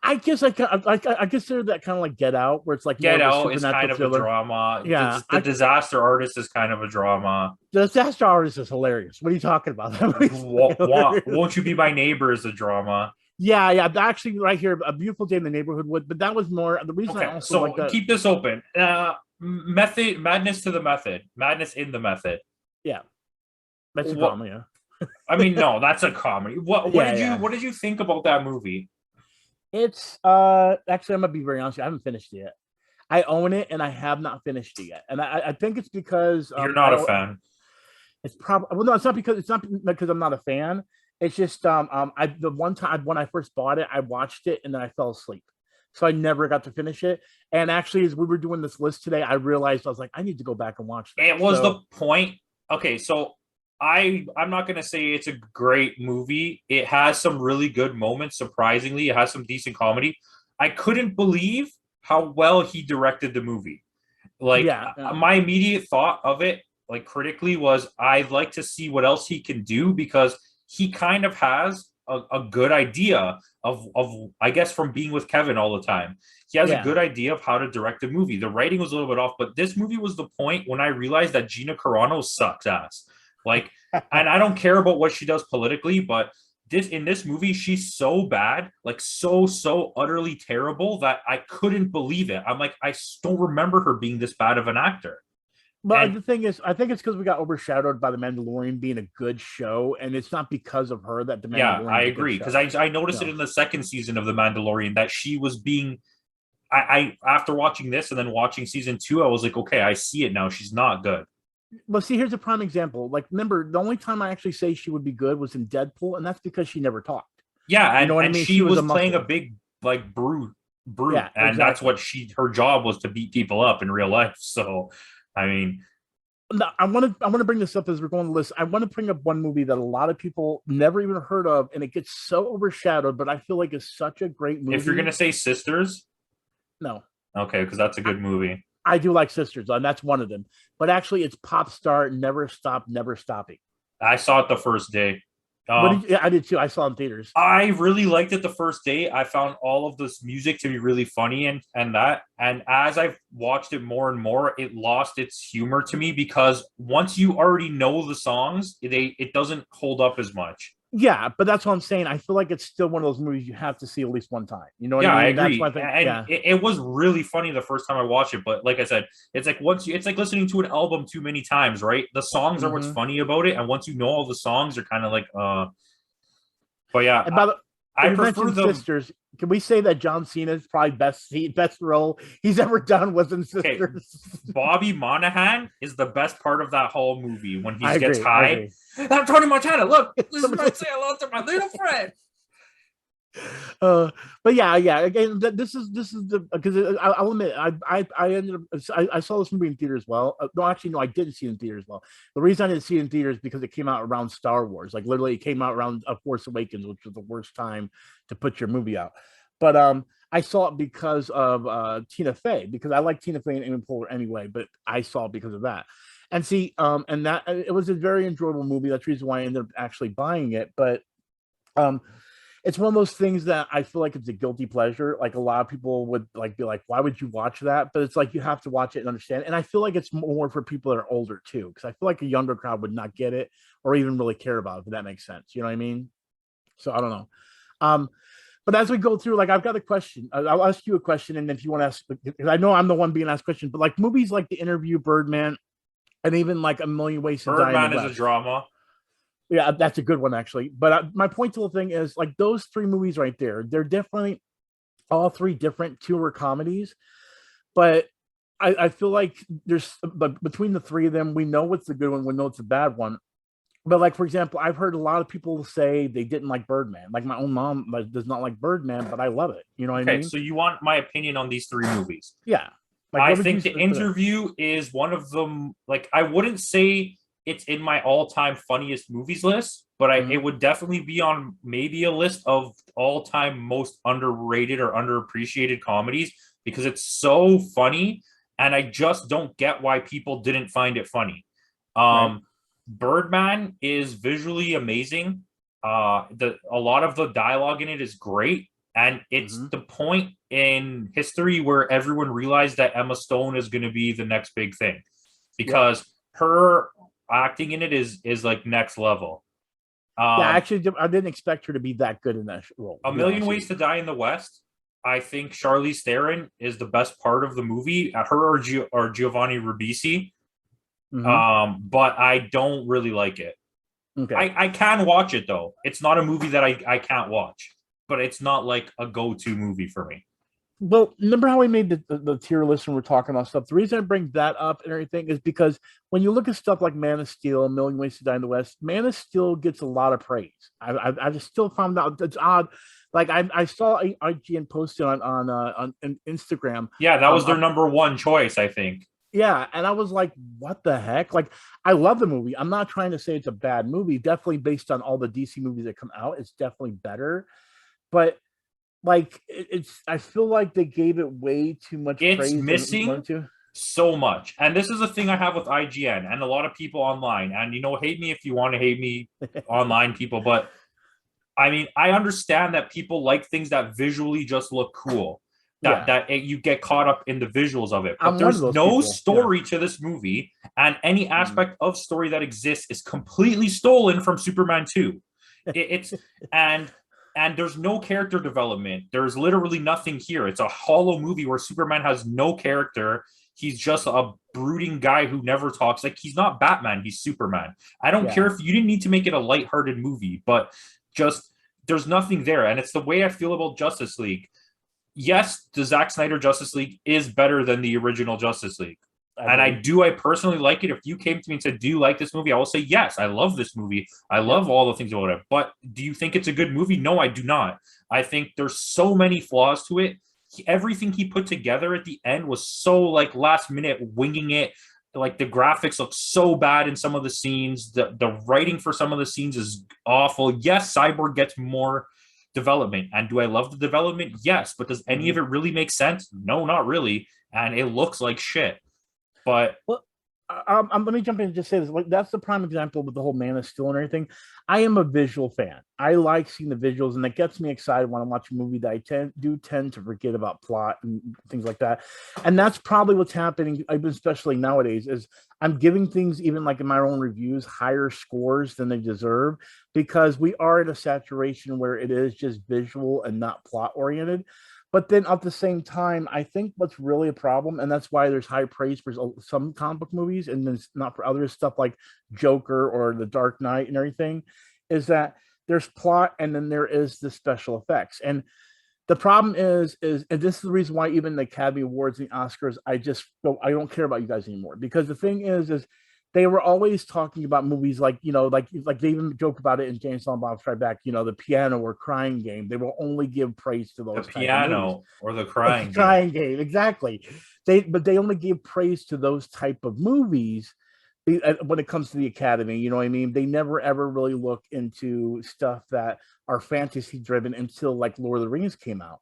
I guess I consider that kind of like Get Out, where it's like more Get of a Out is kind supernatural of a thriller. drama. Yeah, The Disaster Artist is kind of a drama. the Disaster Artist is hilarious. What are you talking about? Won't You Be My Neighbor is a drama. Yeah. Actually, right here, A Beautiful Day in the Neighborhood would, but that was more the reason I Okay, also like so that. keep this open. Method Madness to the Method. Madness in the Method. Yeah, that's a What drama. Yeah. I mean, no, that's a comedy. Yeah. What did you think about that movie? It's actually I'm gonna be very honest with you, I haven't finished it yet. I own it and I have not finished it yet. And I think it's because You're not a fan. it's probably well no, it's not because I'm not a fan. It's just I the one time when I first bought it, I watched it and then I fell asleep. So I never got to finish it. And actually, as we were doing this list today, I realized I was like, I need to go back and watch that. It was the point. Okay, so I'm not gonna say it's a great movie. It has some really good moments. Surprisingly, it has some decent comedy. I couldn't believe how well he directed the movie. Like Yeah. my immediate thought of it, like critically, was I'd like to see what else he can do because he kind of has a good idea of I guess from being with Kevin all the time. He has a Yeah. good idea of how to direct a movie. The writing was a little bit off, but this movie was the point when I realized that Gina Carano sucks ass. Like, and I don't care about what she does politically, but in this movie, she's so bad, like so utterly terrible that I couldn't believe it. I'm like, I don't remember her being this bad of an actor. But And the thing is, I think it's because we got overshadowed by The Mandalorian being a good show, and it's not because of her that The yeah, Mandalorian I is a good agree show. because I noticed it No. in the second season of The Mandalorian that she was being. After watching this and then watching season two, I was like, okay, I see it now. She's not good. Well, see, here's a prime example. Like, remember, the only time I actually say she would be good was in Deadpool, and that's because she never talked. Yeah, You know what I and mean? she She was was a playing a muscle. big like brute, Yeah, and that's exactly. what her job was, to beat people up in real life. So, I mean, Now, I want to bring this up as we're going to list. I want to bring up one movie that a lot of people never even heard of, and it gets so overshadowed, but I feel like it's such a great if you're movie. gonna say Sisters, No, okay, because that's a good movie. I do like Sisters, and that's one of them. But actually, it's Pop Star, Never Stop, Never Stopping. I saw it the first day. What did you, I did too. I saw it in theaters. I really liked it the first day. I found all of this music to be really funny and that. And as I've watched it more and more, it lost its humor to me because once you already know the songs, it doesn't hold up as much. Yeah, but that's what I'm saying. I feel like it's still one of those movies you have to see at least one time. You know what Yeah, I I mean? That's why I agree. think. And Yeah, it was really funny the first time I watched it. But like I said, it's like listening to an album too many times, right? The songs are what's mm-hmm. funny about it. And once you know all the songs, you're kind of like, but yeah, And by the I you prefer mentioned the. Sisters. Can we say that John Cena's probably best role he's ever done was in Okay, Sisters? Bobby Monahan is the best part of that whole movie when he I gets agree. I high. agree. I'm Tony Montana. Look, this is my say hello to my little friend. But yeah. Again, this is the because I'll admit I ended up I saw this movie in theaters. Well, no, actually, no, I didn't see it in theaters. Well, the reason I didn't see it in theaters because it came out around Star Wars. Like literally, it came out around Force Awakens, which was the worst time to put your movie out. But I saw it because of Tina Fey because I like Tina Fey and Amy Poehler anyway. But I saw it because of that. And see, and that it was a very enjoyable movie. That's the reason why I ended up actually buying it. But um, it's one of those things that I feel like it's a guilty pleasure. Like a lot of people would like be like, why would you watch that? But it's like you have to watch it and understand. And I feel like it's more for people that are older too, because I feel like a younger crowd would not get it or even really care about it, if that makes sense. You know what I mean? So I don't know. Um, but as we go through, like I've got a question. I'll ask you a question, and if you want to ask, because I know I'm the one being asked questions, but like movies like The Interview, Birdman, and even like A Million Ways to Die in Birdman the is a West. drama. Yeah, that's a good one actually. But my point to the thing is, like those three movies right there, they're definitely all three different tour comedies. But I feel like there's, but between the three of them, we know what's the good one, we know it's a bad one. But like for example, I've heard a lot of people say they didn't like Birdman. Like my own mom does not like Birdman, but I love it. You know what I Okay, mean? so you want my opinion on these three movies? Yeah. Like I what would you think The say for that? Interview is one of them. Like, I wouldn't say it's in my all-time funniest movies list, but it Mhm. would definitely be on maybe a list of all-time most underrated or underappreciated comedies because it's so funny, and I just don't get why people didn't find it funny. Right. Birdman is visually amazing. A lot of the dialogue in it is great, and it's Mhm. the point in history where everyone realized that Emma Stone is going to be the next big thing Yep. because her acting in it is like next level. Yeah, Um, actually, I didn't expect her to be that good in that role, A to be Million honest with Ways you. to Die in the West. I think Charlize Theron is the best part of the movie. Her or Giovanni Ribisi. Hmm. But I don't really like it. Okay. I can watch it though. It's not a movie that I can't watch, but it's not like a go-to movie for me. Well, remember how we made the tier list and we're talking about stuff? The reason I bring that up and everything is because when you look at stuff like Man of Steel, A Million Ways to Die in the West, Man of Steel gets a lot of praise. I just still found out it's odd. Like I saw IGN posted on Instagram. Yeah, that was their Um, number one choice, I think. yeah, and I was like, what the heck? Like, I love the movie. I'm not trying to say it's a bad movie. Definitely based on all the DC movies that come out, it's definitely better. But like, it's I feel like they gave it way too much It's praise and missing wanted to. so much. And this is the thing I have with IGN and a lot of people online. And hate me if you want to hate me online people, but I mean, I understand that people like things that visually just look cool. Yeah, You get caught up in the visuals of it. But I'm one of there's those no people. Yeah. story to this movie, and any Mhm. aspect of story that exists is completely stolen from Superman 2. It's and there's no character development. There's literally nothing here. It's a hollow movie where Superman has no character. He's just a brooding guy who never talks. Like, he's not Batman, he's Superman. I don't care Yeah. if you didn't need to make it a lighthearted movie, but just there's nothing there. And it's the way I feel about Justice League. Yes, the Zack Snyder Justice League is better than the original Justice League. I And agree. I personally like it. If you came to me and said, do you like this movie? I will say, yes, I love this movie. I Yep. love all the things about it. But do you think it's a good movie? No, I do not. I think there's so many flaws to it. Everything he put together at the end was so like last minute winging it. Like, the graphics look so bad in some of the scenes. The writing for some of the scenes is awful. Yes, Cyborg gets more development. And do I love the development? Yes. But does any of Hmm. it really make sense? No, not really. And it looks like shit. But Well, let me jump in and just say this. Like, that's the prime example with the whole Man of Steel and everything. I am a visual fan. I like seeing the visuals, and that gets me excited when I watch a movie that I tend to forget about plot and things like that. And that's probably what's happening, especially nowadays, is I'm giving things, even like in my own reviews, higher scores than they deserve because we are at a saturation where it is just visual and not plot oriented. But then at the same time, I think what's really a problem, and that's why there's high praise for some comic book movies, and then not for other stuff like Joker or The Dark Knight and everything, is that there's plot and then there is the special effects. And the problem is, and this is the reason why even the Academy Awards and the Oscars, I don't care about you guys anymore because the thing is they were always talking about movies like like they even joke about it in James Bond Bob Strike Back, the piano or crying game. They will only give praise to the those type of movies. piano or the crying game. Crying game, exactly. They only give praise to those type of movies when it comes to the Academy. You know what I mean? They never ever really look into stuff that are fantasy driven until like Lord of the Rings came out.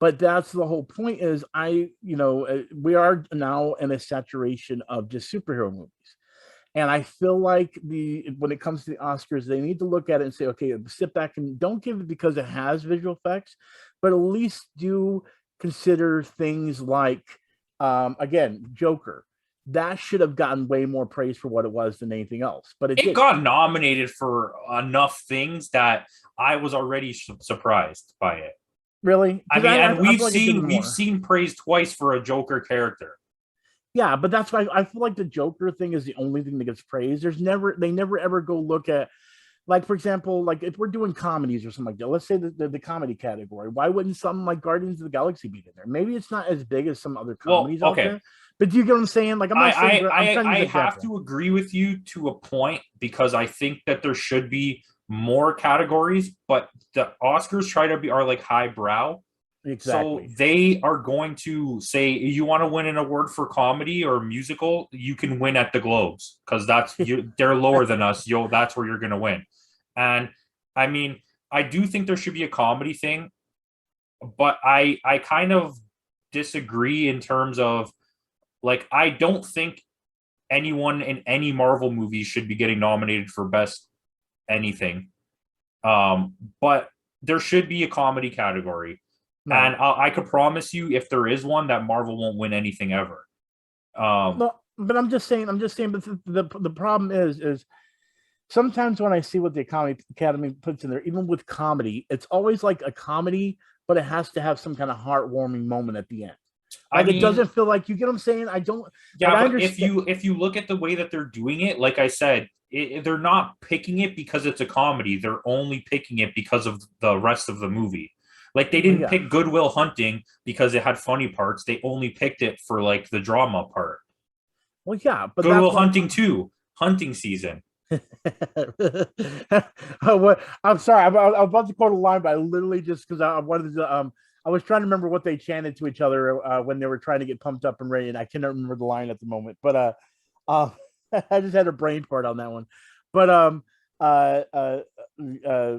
But that's the whole point is we are now in a saturation of just superhero movies. And I feel like when it comes to the Oscars, they need to look at it and say, okay, sit back and don't give it because it has visual effects, but at least do consider things like, again, Joker. That should have gotten way more praise for what it was than anything else, but it It didn't. got nominated for enough things that I was already surprised by it. Really? I mean, and I feel like it did we've more. seen praise twice for a Joker character. Yeah, but that's why I feel like the Joker thing is the only thing that gets praised. They never ever go look at, like, for example, like if we're doing comedies or something like that, let's say the comedy category, why wouldn't something like Guardians of the Galaxy be in there? Maybe it's not as big as some other Well, comedies out okay. there, but do you get what I'm saying? Like, I'm not saying, I'm trying to use I an have example. to agree with you to a point because I think that there should be more categories, but the Oscars try to be are like highbrow. So Exactly. they are going to say you want to win an award for comedy or musical, you can win at the Globes because they're lower than us. That's where you're going to win. And I mean, I do think there should be a comedy thing, but I kind of disagree in terms of like I don't think anyone in any Marvel movie should be getting nominated for best anything. But there should be a comedy category. Right. And I could promise you, if there is one, that Marvel won't win anything ever. No, but I'm just saying, but the problem is sometimes when I see what the Academy puts in there, even with comedy, it's always like a comedy, but it has to have some kind of heartwarming moment at the end. I Like, it mean, doesn't feel like, you get what I'm saying. I don't. yeah, I but if understand. you look at the way that they're doing it, like I said, they're not picking it because it's a comedy. They're only picking it because of the rest of the movie. Like they Well, didn't yeah. pick Goodwill Hunting because it had funny parts. They only picked it for like the drama part. Well, yeah, but that's Goodwill what. Hunting 2, hunting season. I'm sorry. I'm about to quote a line, but I literally just because I wanted to. I was trying to remember what they chanted to each other when they were trying to get pumped up and ready, and I cannot remember the line at the moment. But uh, I just had a brain fart on that one. But uh, uh, uh,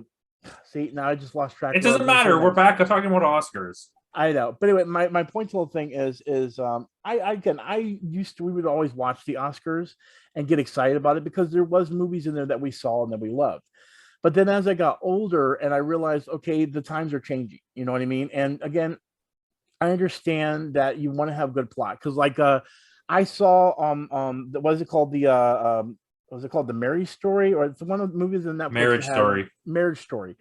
see, now I just lost track It of what I doesn't was going to say matter. We're next. back talking about Oscars. I know, but anyway, my point to the whole thing is we would always watch the Oscars and get excited about it because there was movies in there that we saw and that we loved. But then as I got older and I realized, okay, the times are changing. You know what I mean? And again, I understand that you want to have good plot because like I saw what is it called was it called The Mary Story, or it's one of the movies in Netflix that Marriage had Story. Marriage Story,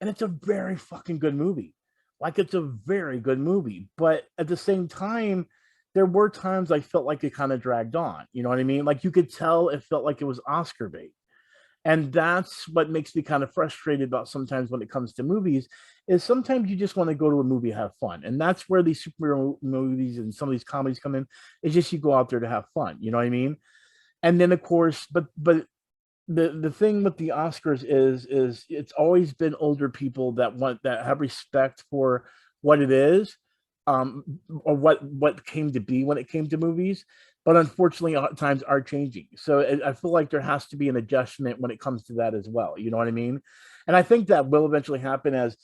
and it's a very fucking good movie. Like, it's a very good movie, but at the same time, there were times I felt like it kind of dragged on. You know what I mean? Like, you could tell it felt like it was Oscar bait, and that's what makes me kind of frustrated about sometimes when it comes to movies. Is sometimes you just want to go to a movie, have fun, and that's where these superhero movies and some of these comedies come in. It's just you go out there to have fun. You know what I mean? And then of course, but the thing with the Oscars is it's always been older people that have respect for what it is, or what came to be when it came to movies. But unfortunately, times are changing. So I feel like there has to be an adjustment when it comes to that as well. You know what I mean? And I think that will eventually happen as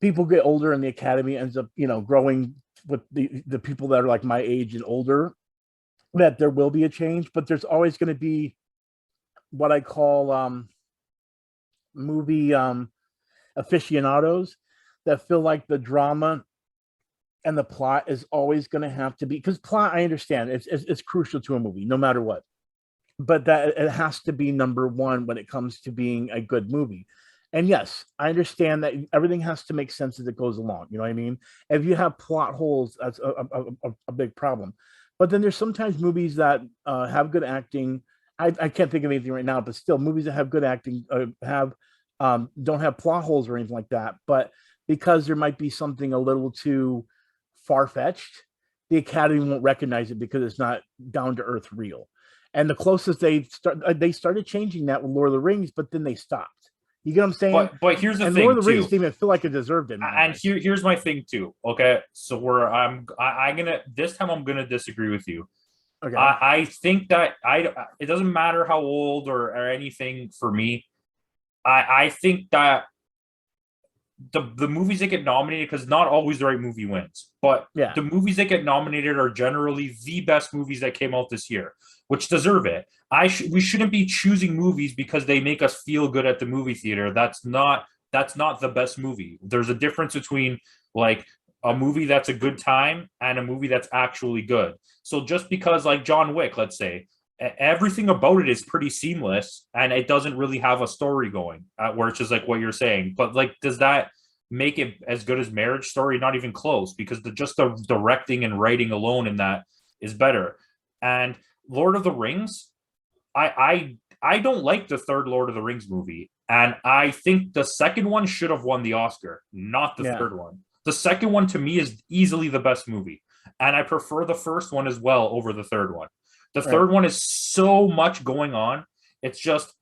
people get older and the Academy ends up, growing with the people that are like my age and older. That there will be a change, but there's always going to be what I call movie aficionados that feel like the drama and the plot is always going to have to be, because plot, I understand it's crucial to a movie no matter what, but that it has to be number one when it comes to being a good movie. And yes, I understand that everything has to make sense as it goes along. You know what I mean? If you have plot holes, that's a big problem. But then there's sometimes movies that have good acting. I can't think of anything right now, but still, movies that have good acting have don't have plot holes or anything like that. But because there might be something a little too far fetched, the Academy won't recognize it because it's not down to earth real. And the closest they started changing that with Lord of the Rings, but then they stopped. You get what I'm saying? But here's the And thing Lord of the Rings too. didn't even feel like it deserved it. And here's my thing too. Okay, so where I'm gonna this time I'm gonna disagree with you. Okay. I think that it doesn't matter how old or anything for me. I think that the movies that get nominated, because not always the right movie wins, but Yeah. the movies that get nominated are generally the best movies that came out this year, which deserve it. We shouldn't be choosing movies because they make us feel good at the movie theater. That's not the best movie. There's a difference between like a movie that's a good time and a movie that's actually good. So just because like John Wick, let's say, everything about it is pretty seamless and it doesn't really have a story going, where it's just like what you're saying. But like, does that make it as good as Marriage Story? Not even close, because the directing and writing alone in that is better. And Lord of the Rings, I don't like the third Lord of the Rings movie, and I think the second one should have won the Oscar, not the third one. The second one to me is easily the best movie, and I prefer the first one as well over the third one. The third one is so much going on. It's just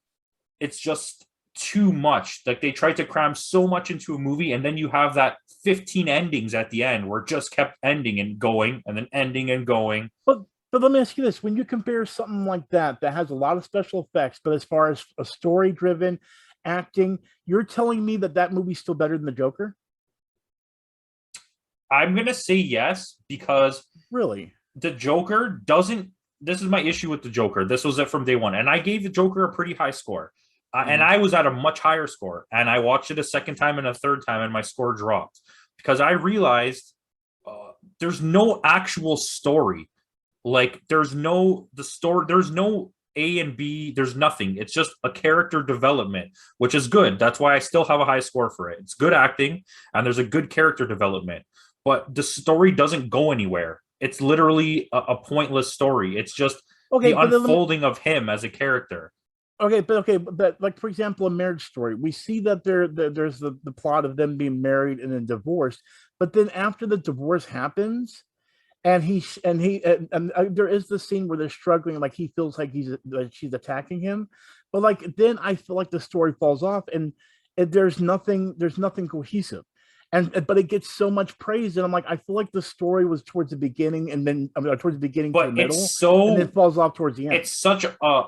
too much. Like they tried to cram so much into a movie, and then you have that 15 endings at the end where it just kept ending and going and then ending and going. But let me ask you this: when you compare something like that has a lot of special effects, but as far as a story-driven acting, you're telling me that movie's still better than the Joker? I'm gonna say yes, because really, the Joker doesn't. This is my issue with the Joker. This was it from day one, and I gave the Joker a pretty high score, and I was at a much higher score. And I watched it a second time and a third time, and my score dropped because I realized there's no actual story. Like there's no A and B, there's nothing. It's just a character development, which is good. That's why I still have a high score for it. It's good acting and there's a good character development, but the story doesn't go anywhere. It's literally a pointless story. It's just the unfolding of him as a character. But like for example, a Marriage Story, we see that there's the plot of them being married and then divorced, but then after the divorce happens, and there is this scene where they're struggling, like he feels like she's attacking him, but like then I feel like the story falls off, and there's nothing cohesive, but it gets so much praise, and I'm like, I feel like the story was towards the beginning, and then towards the beginning to the middle, and then it falls off towards the end. It's such a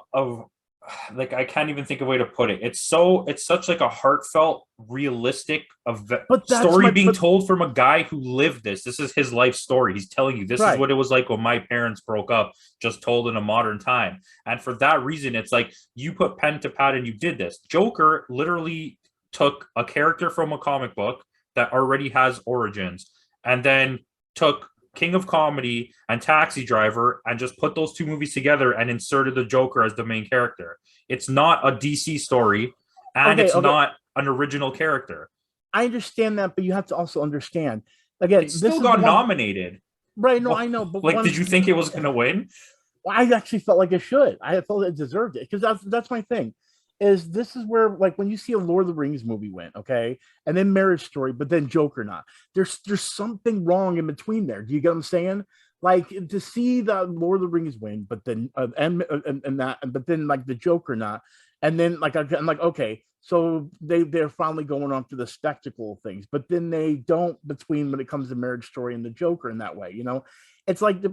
like I can't even think of a way to put it. It's such like a heartfelt, realistic story being told from a guy who lived this. This is his life story. He's telling you this is what it was like when my parents broke up, just told in a modern time. And for that reason, it's like you put pen to pad and you did this. Joker literally took a character from a comic book that already has origins, and then took King of Comedy and Taxi Driver and just put those two movies together and inserted the Joker as the main character. It's not a DC story, and it's not an original character. I understand that, but you have to also understand, again, it still got nominated. Right, no, I know. But like, did you think it was going to win? I actually felt like it should. I felt it deserved it, because that's my thing. This is where, like, when you see a Lord of the Rings movie win, okay, and then Marriage Story, but then Joker not, there's something wrong in between there. Do you get what I'm saying? Like, to see the Lord of the Rings win, but then but then like the Joker not, and then like I'm like, okay, so they're finally going on to the spectacle of things, but then they don't between when it comes to Marriage Story and the Joker in that way. You know, it's like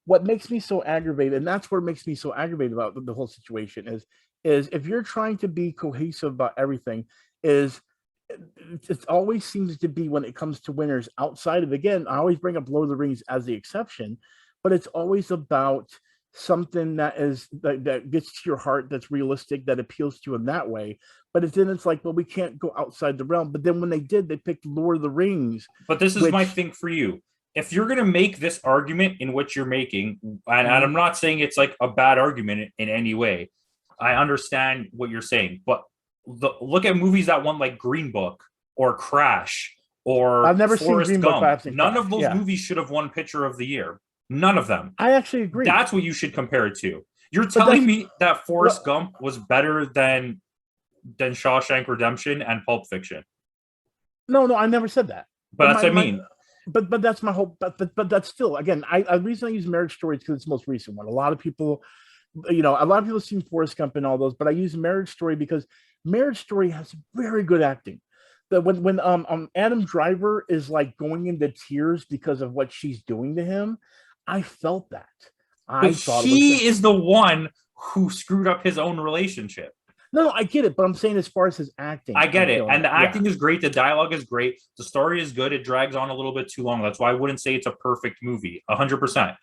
what makes me so aggravated, and that's what makes me so aggravated about the whole situation is if you're trying to be cohesive about everything, it always seems to be when it comes to winners outside of, again, I always bring up Lord of the Rings as the exception, but it's always about something that gets to your heart, that's realistic, that appeals to you in that way. But then it's like, well, we can't go outside the realm. But then when they did, they picked Lord of the Rings. But this is my thing for you. If you're going to make this argument in which you're making, and I'm not saying it's like a bad argument in any way, I understand what you're saying, but look at movies that won, like Green Book or Crash or I've never Forrest seen Green Gump. Book. None of those movies should have won Picture of the Year. None of them. I actually agree. That's what you should compare it to. You're telling me that Forrest Gump was better than Shawshank Redemption and Pulp Fiction? No, I never said that. But that's what I mean. But that's my whole. But that's still, again, the reason I use Marriage Story is because it's the most recent one. A lot of people have seen Forrest Gump and all those, but I use Marriage Story because Marriage Story has very good acting. That when Adam Driver is like going into tears because of what she's doing to him, I felt that. I thought he is the one who screwed up his own relationship. No, I get it, but I'm saying as far as his acting, I get it. And the yeah. acting is great. The dialogue is great. The story is good. It drags on a little bit too long. That's why I wouldn't say it's a perfect movie, 100%.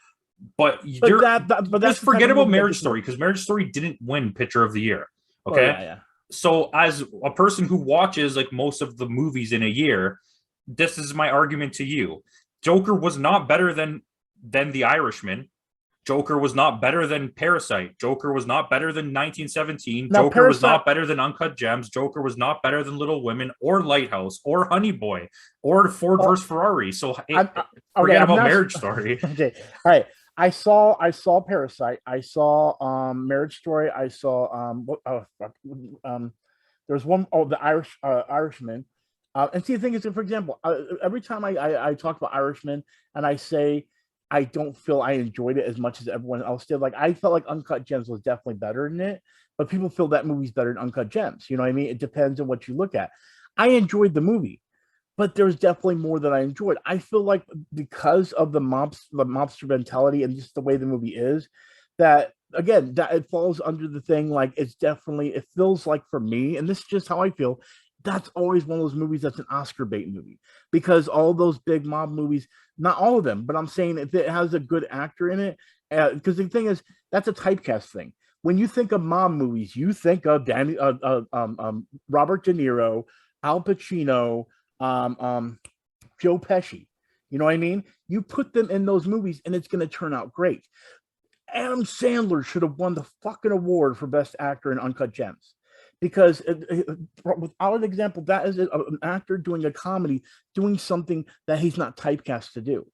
But that's just forget about Marriage movie. Story, because Marriage Story didn't win Picture of the Year. Oh, Okay. yeah. So as a person who watches like most of the movies in a year, this is my argument to you. Joker was not better than The Irishman. Joker was not better than Parasite. Joker was not better than 1917. Now, Joker was Parasite, not better than Uncut Gems. Joker was not better than Little Women or Lighthouse or Honey Boy or Ford versus Ferrari. So forget about Marriage Story. Okay, all right. I saw Parasite. I saw Marriage Story. I saw there's one the Irishman. And see, the thing is, for example, every time I talk about Irishman and I say I don't feel I enjoyed it as much as everyone else did. Like, I felt like Uncut Gems was definitely better than it, but people feel that movie's better than Uncut Gems. You know what I mean? It depends on what you look at. I enjoyed the movie, but there's definitely more that I enjoyed. I feel like because of the mobster mentality and just the way the movie is, that again, that it falls under the thing. Like, it feels like, for me, and this is just how I feel, that's always one of those movies that's an Oscar bait movie, because all those big mob movies, not all of them, but I'm saying if it has a good actor in it, because the thing is, that's a typecast thing. When you think of mob movies, you think of Robert De Niro, Al Pacino, Joe Pesci. You know what I mean? You put them in those movies and it's going to turn out great. Adam Sandler should have won the fucking award for Best Actor in Uncut Gems. Because without an example, that is an actor doing a comedy, doing something that he's not typecast to do.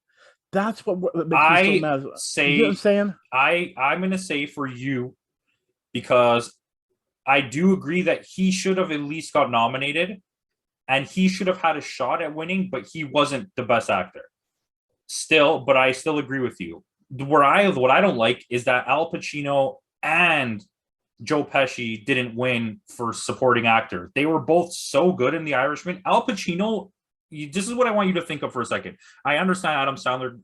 That's what makes me so mad. You know what I'm saying? I'm going to say for you, because I do agree that he should have at least got nominated and he should have had a shot at winning, but he wasn't the best actor. Still, but I still agree with you. What I don't like is that Al Pacino and Joe Pesci didn't win for supporting actor. They were both so good in The Irishman. Al Pacino, this is what I want you to think of for a second. I understand Adam Sandler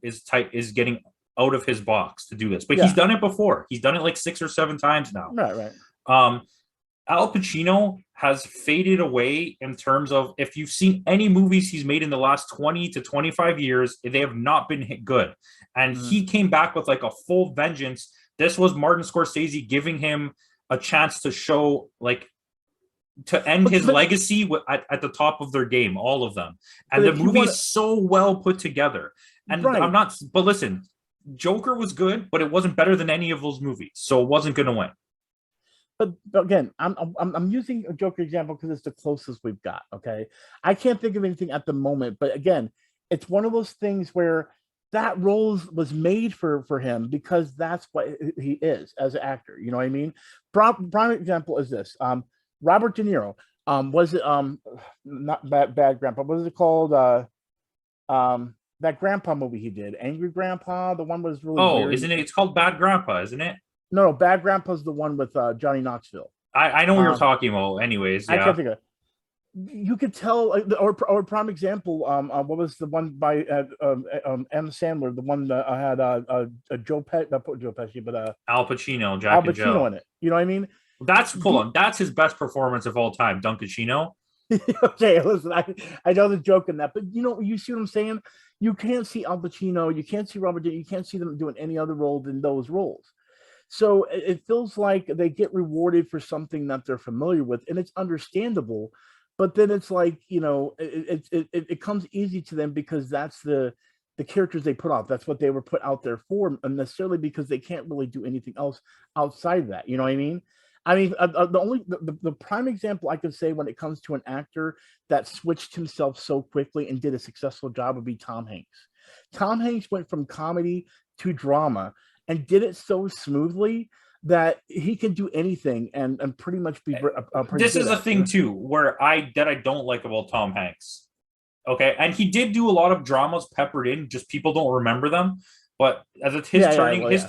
is getting out of his box to do this, but he's done it before. He's done it like 6 or 7 times now. Right. Al Pacino has faded away in terms of, if you've seen any movies he's made in the last 20 to 25 years, they have not been good. And he came back with like a full vengeance. This was Martin Scorsese giving him a chance to show, like, to end his legacy at the top of their game, all of them. And the movie is so well put together. And but listen, Joker was good, but it wasn't better than any of those movies. So it wasn't going to win. But again, I'm using a Joker example because it's the closest we've got. Okay, I can't think of anything at the moment, but again, it's one of those things where that role was made for him because that's what he is as an actor. You know what I mean? Prime example is this: Robert De Niro. Was it not bad Grandpa? What is it called? That Grandpa movie he did, Angry Grandpa. The one was really weird. Isn't it? It's called Bad Grandpa, isn't it? No, Bad Grandpa's the one with Johnny Knoxville. I know what you're talking about. Anyways, yeah. I can't think of. You could tell, or prime example. What was the one by Adam Sandler? The one that had Joe Pesci, but Al Pacino, Al Pacino in it. You know what I mean? That's his best performance of all time, Dunkachino. Okay, listen, I know the joke in that, but you see what I'm saying? You can't see Al Pacino, you can't see Robert De Niro, you can't see them doing any other role than those roles. So it feels like they get rewarded for something that they're familiar with, and it's understandable. But then it's like, it comes easy to them because that's the characters they put off. That's what they were put out there for, and necessarily because they can't really do anything else outside of that. You know what I mean? The prime example I could say when it comes to an actor that switched himself so quickly and did a successful job would be Tom Hanks. Tom Hanks went from comedy to drama and did it so smoothly that he can do anything and pretty much be pretty this is a thing too where I don't like about Tom Hanks. Okay, and he did do a lot of dramas peppered in, just people don't remember them. But his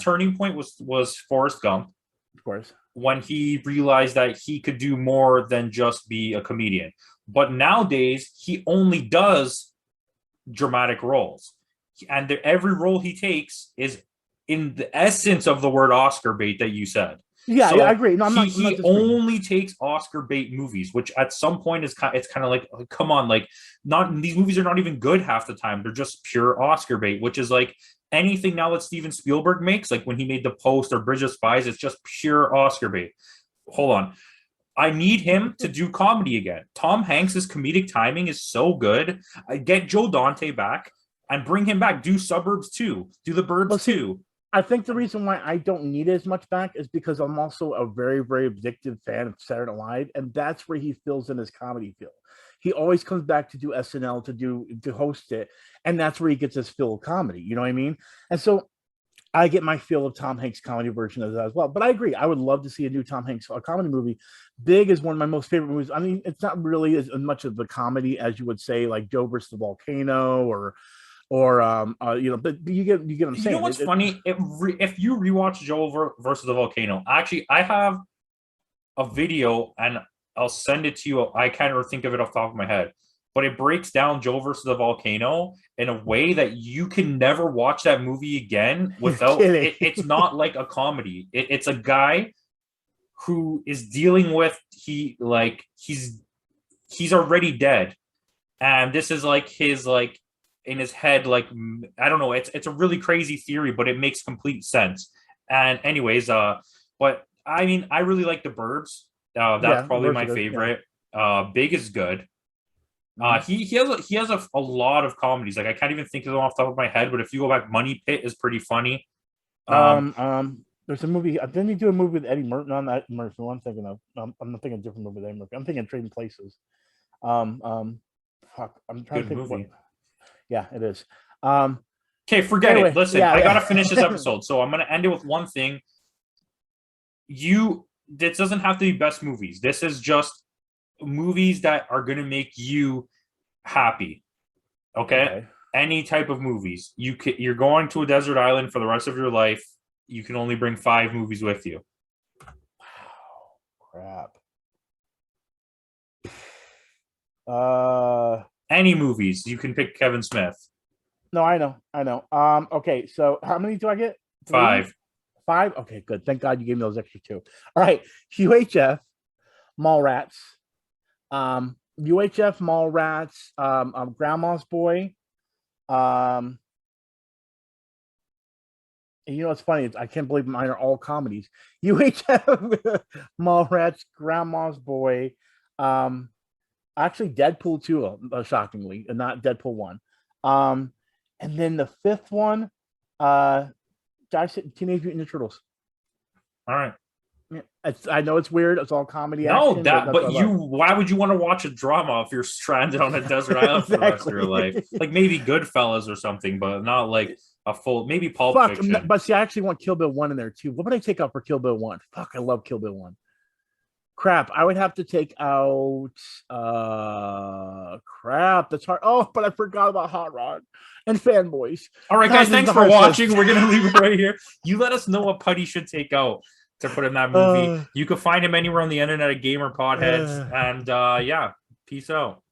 turning point was Forrest Gump, of course, when he realized that he could do more than just be a comedian. But nowadays he only does dramatic roles, and every role he takes is in the essence of the word Oscar bait that you said. Yeah, So yeah, I agree. No, I'm not. he only takes Oscar bait movies, which at some point is kind. It's kind of like, come on, like not these movies are not even good half the time. They're just pure Oscar bait, which is like anything now that Steven Spielberg makes, like when he made The Post or Bridge of Spies, it's just pure Oscar bait. Hold on. I need him to do comedy again. Tom Hanks's comedic timing is so good. I get Joe Dante back and bring him back. Do Suburbs too. Do The Burbs too. I think the reason why I don't need it as much back is because I'm also a very, very addicted fan of Saturday Night Live, and that's where he fills in his comedy feel. He always comes back to do SNL to host it, and that's where he gets his fill of comedy. You know what I mean? And so I get my feel of Tom Hanks' comedy version of that as well. But I agree. I would love to see a new Tom Hanks comedy movie. Big is one of my most favorite movies. I mean, it's not really as much of the comedy as you would say, like Joe versus the Volcano or but you get what I'm saying. You know what's funny? If you rewatch Joe versus the Volcano, actually, I have a video and I'll send it to you. I can't think of it off the top of my head, but it breaks down Joe versus the Volcano in a way that you can never watch that movie again without it. It's not like a comedy. It's a guy who is dealing with he's already dead, and this is like his like in his head, like I don't know. It's a really crazy theory, but it makes complete sense. And anyways, but I mean, I really like The Burbs. That's probably my favorite. Yeah. Big is good. He has a lot of comedies. Like I can't even think of them off the top of my head. But if you go back, Money Pit is pretty funny. There's a movie. Didn't he do a movie with Eddie Murphy? On that Murphy, I'm thinking of. I'm not thinking of a different movie with Eddie Murphy. I'm thinking Trading Places. Fuck. I'm trying to think. What, yeah, it is. Okay, forget it. Listen, I gotta finish this episode, so I'm gonna end it with one thing. This doesn't have to be best movies. This is just movies that are gonna make you happy. Okay? Any type of movies. You're going to a desert island for the rest of your life. You can only bring 5 movies with you. Wow, crap. Any movies. You can pick Kevin Smith. No, I know. Okay, so how many do I get? 5. 5? Okay, good. Thank God you gave me those extra 2. All right. UHF, Mallrats. UHF, Mallrats, Grandma's Boy. And you know what's funny? I can't believe mine are all comedies. UHF, Mallrats, Grandma's Boy. Actually, Deadpool 2, shockingly, and not Deadpool 1. And then the 5th one, Teenage Mutant Ninja Turtles. All right. Yeah, I know it's weird. It's all comedy. No, action, but why would you want to watch a drama if you're stranded on a desert island for the rest of your life? Like maybe Goodfellas or something, but not like a full, maybe Pulp Fiction. But see, I actually want Kill Bill 1 in there too. What would I take out for Kill Bill 1? Fuck, I love Kill Bill 1. Crap, I would have to take out crap. That's hard. Oh, but I forgot about Hot Rod and Fanboys. All right, guys, thanks for watching. We're gonna leave it right here. You let us know what Putty should take out to put in that movie. You can find him anywhere on the internet at Gamer Potheads. And yeah, peace out.